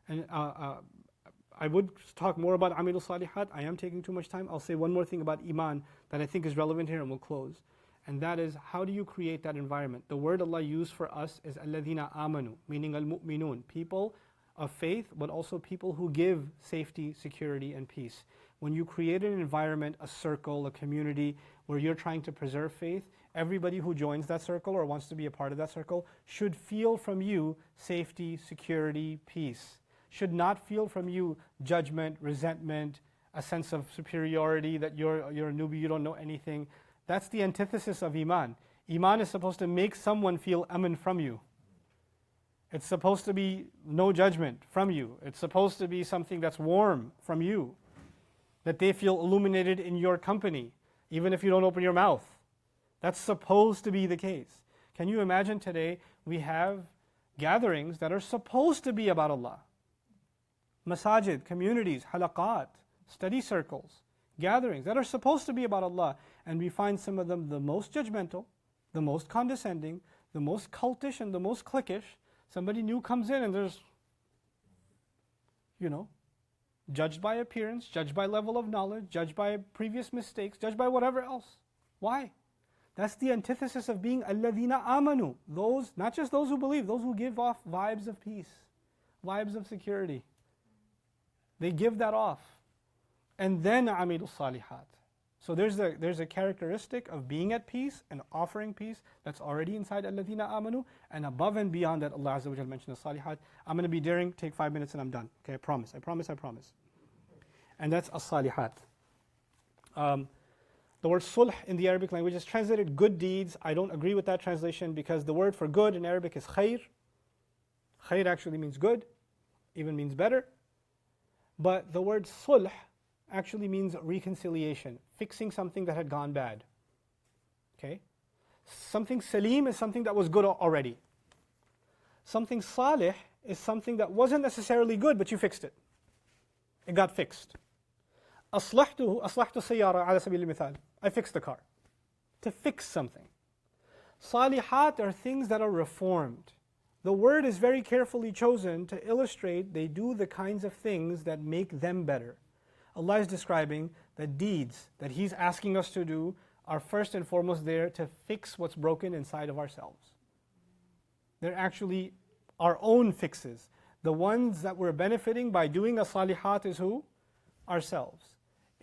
And I would talk more about Amilul Salihat. I am taking too much time. I'll say one more thing about Iman that I think is relevant here and we'll close. And that is, how do you create that environment? The word Allah used for us is alladhina amanu, meaning al-mu'minun, people of faith, but also people who give safety, security, and peace. When you create an environment, a circle, a community where you're trying to preserve faith, everybody who joins that circle or wants to be a part of that circle should feel from you safety, security, peace. Should not feel from you judgment, resentment, a sense of superiority, that you're a newbie, you don't know anything. That's the antithesis of Iman. Iman is supposed to make someone feel aman from you. It's supposed to be no judgment from you. It's supposed to be something that's warm from you. That they feel illuminated in your company, even if you don't open your mouth. That's supposed to be the case. Can you imagine today we have gatherings that are supposed to be about Allah? Masajid, communities, halaqat, study circles, gatherings that are supposed to be about Allah, and we find some of them the most judgmental, the most condescending, the most cultish, and the most cliquish. Somebody new comes in and there's, judged by appearance, judged by level of knowledge, judged by previous mistakes, judged by whatever else. Why? That's the antithesis of being alladhina amanu. Those, not just those who believe, those who give off vibes of peace, vibes of security. They give that off. And then amilus salihat. So there's a characteristic of being at peace and offering peace that's already inside alladhina amanu, and above and beyond that, Allah Azza wa Jalla mentioned the salihat. I'm going to be daring, take 5 minutes and I'm done. Okay, I promise. And that's as-salihat. The word sulh in the Arabic language is translated good deeds. I don't agree with that translation because the word for good in Arabic is khair. Khair actually means good, even means better. But the word sulh actually means reconciliation, fixing something that had gone bad. Okay? Something salim is something that was good already. Something salih is something that wasn't necessarily good, but you fixed it. It got fixed. أصلحت السيارة على سبيل المثال. I fixed the car. To fix something. Salihat are things that are reformed. The word is very carefully chosen to illustrate they do the kinds of things that make them better. Allah is describing the deeds that He's asking us to do are first and foremost there to fix what's broken inside of ourselves. They're actually our own fixes. The ones that we're benefiting by doing a salihat is who? Ourselves.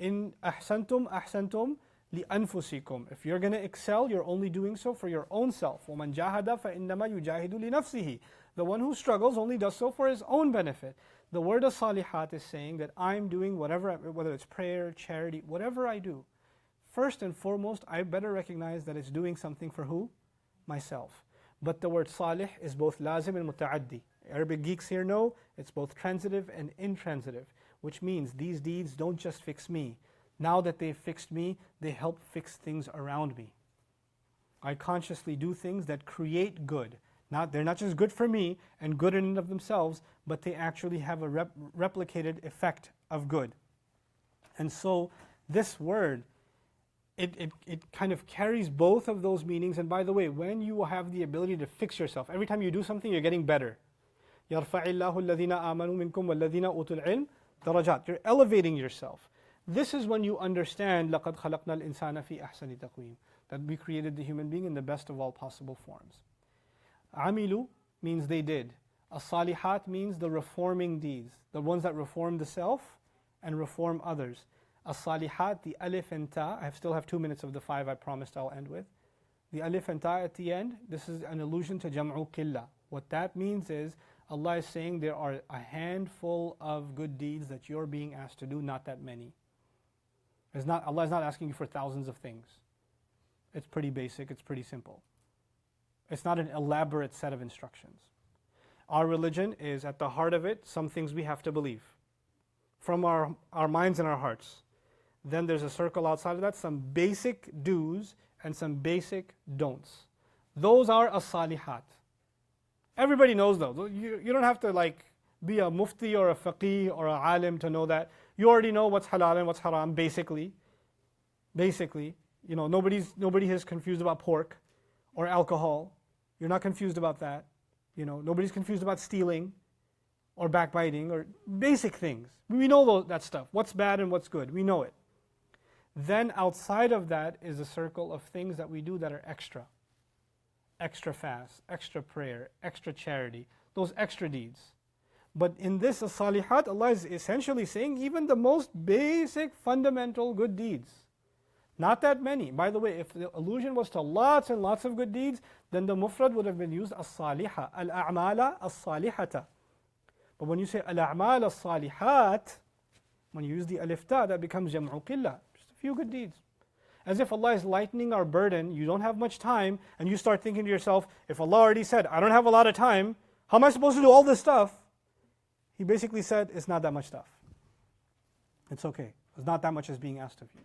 In ahsantum, ahsantum li'anfusikum. If you're going to excel, you're only doing so for your own self. وَمَنْ جَاهَدَ فَإِنَّمَا يُجَاهِدُ لِنَفْسِهِ. The one who struggles only does so for his own benefit. The word of salihat is saying that I'm doing whatever, whether it's prayer, charity, whatever I do. First and foremost, I better recognize that it's doing something for who? Myself. But the word salih is both lazim and muta'addi. Arabic geeks here know it's both transitive and intransitive, which means these deeds don't just fix me. Now that they've fixed me, they help fix things around me. I consciously do things that create good. They're not just good for me and good in and of themselves, but they actually have a replicated effect of good. And so this word, it kind of carries both of those meanings. And by the way, when you have the ability to fix yourself, every time you do something, you're getting better. يَرْفَعِ اللَّهُ الَّذِينَ آمَنُوا مِنْكُمْ وَالَّذِينَ أُوتُوا الْعِلْمَ دَرَجَاتٍ. You're elevating yourself. This is when you understand لَقَدْ خَلَقْنَا الْإِنسَانَ فِي أَحْسَنِ تَقْوِيمٍ, that we created the human being in the best of all possible forms. Amilu means they did. As-salihat means the reforming deeds, the ones that reform the self and reform others. As-salihat, the alif and ta, I still have 2 minutes of the 5 I promised I'll end with. The alif and ta at the end, this is an allusion to jam'u qillah. What that means is, Allah is saying there are a handful of good deeds that you're being asked to do, not that many. Allah is not asking you for thousands of things. It's pretty basic, it's pretty simple. It's not an elaborate set of instructions. Our religion is, at the heart of it, some things we have to believe from our minds and our hearts. Then there's a circle outside of that, some basic do's and some basic don'ts. Those are as-salihat. Everybody knows those. You don't have to be a mufti or a faqih or a alim to know that. You already know what's halal and what's haram, basically. Basically, nobody is confused about pork or alcohol. You're not confused about that. Nobody's confused about stealing or backbiting or basic things. We know that stuff. What's bad and what's good. We know it. Then outside of that is a circle of things that we do that are extra. Extra fast, extra prayer, extra charity, those extra deeds. But in this as-salihat, Allah is essentially saying even the most basic, fundamental good deeds. Not that many. By the way, if the allusion was to lots and lots of good deeds, then the mufrad would have been used as-saliha, al-a'mala as-salihata. But when you say al-a'mal as-salihat, when you use the alif ta, that becomes jam'u qillah, just a few good deeds. As if Allah is lightening our burden, you don't have much time, and you start thinking to yourself, if Allah already said, I don't have a lot of time, how am I supposed to do all this stuff? He basically said, it's not that much stuff. It's okay. It's not that much is being asked of you.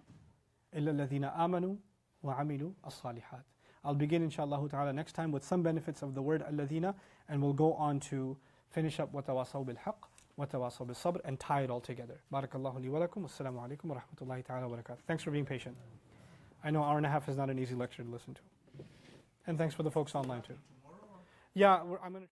إِلَّا الَّذِينَ آمَنُوا وَعَمِلُوا الصَّالِحَاتِ. I'll begin inshaAllah ta'ala next time with some benefits of the word الَّذِينَ, and we'll go on to finish up وَتَوَاصَوْا بِالْحَقِّ وَتَوَاصَوْا بِالصَّبْرِ and tie it all together. Barakallahu li wa lakum. Wassalamu alaikum wa rahmatullahi ta'ala wa barakatuh. Thanks for being patient. I know an hour and a half is not an easy lecture to listen to. And thanks for the folks online too. Yeah, I'm going to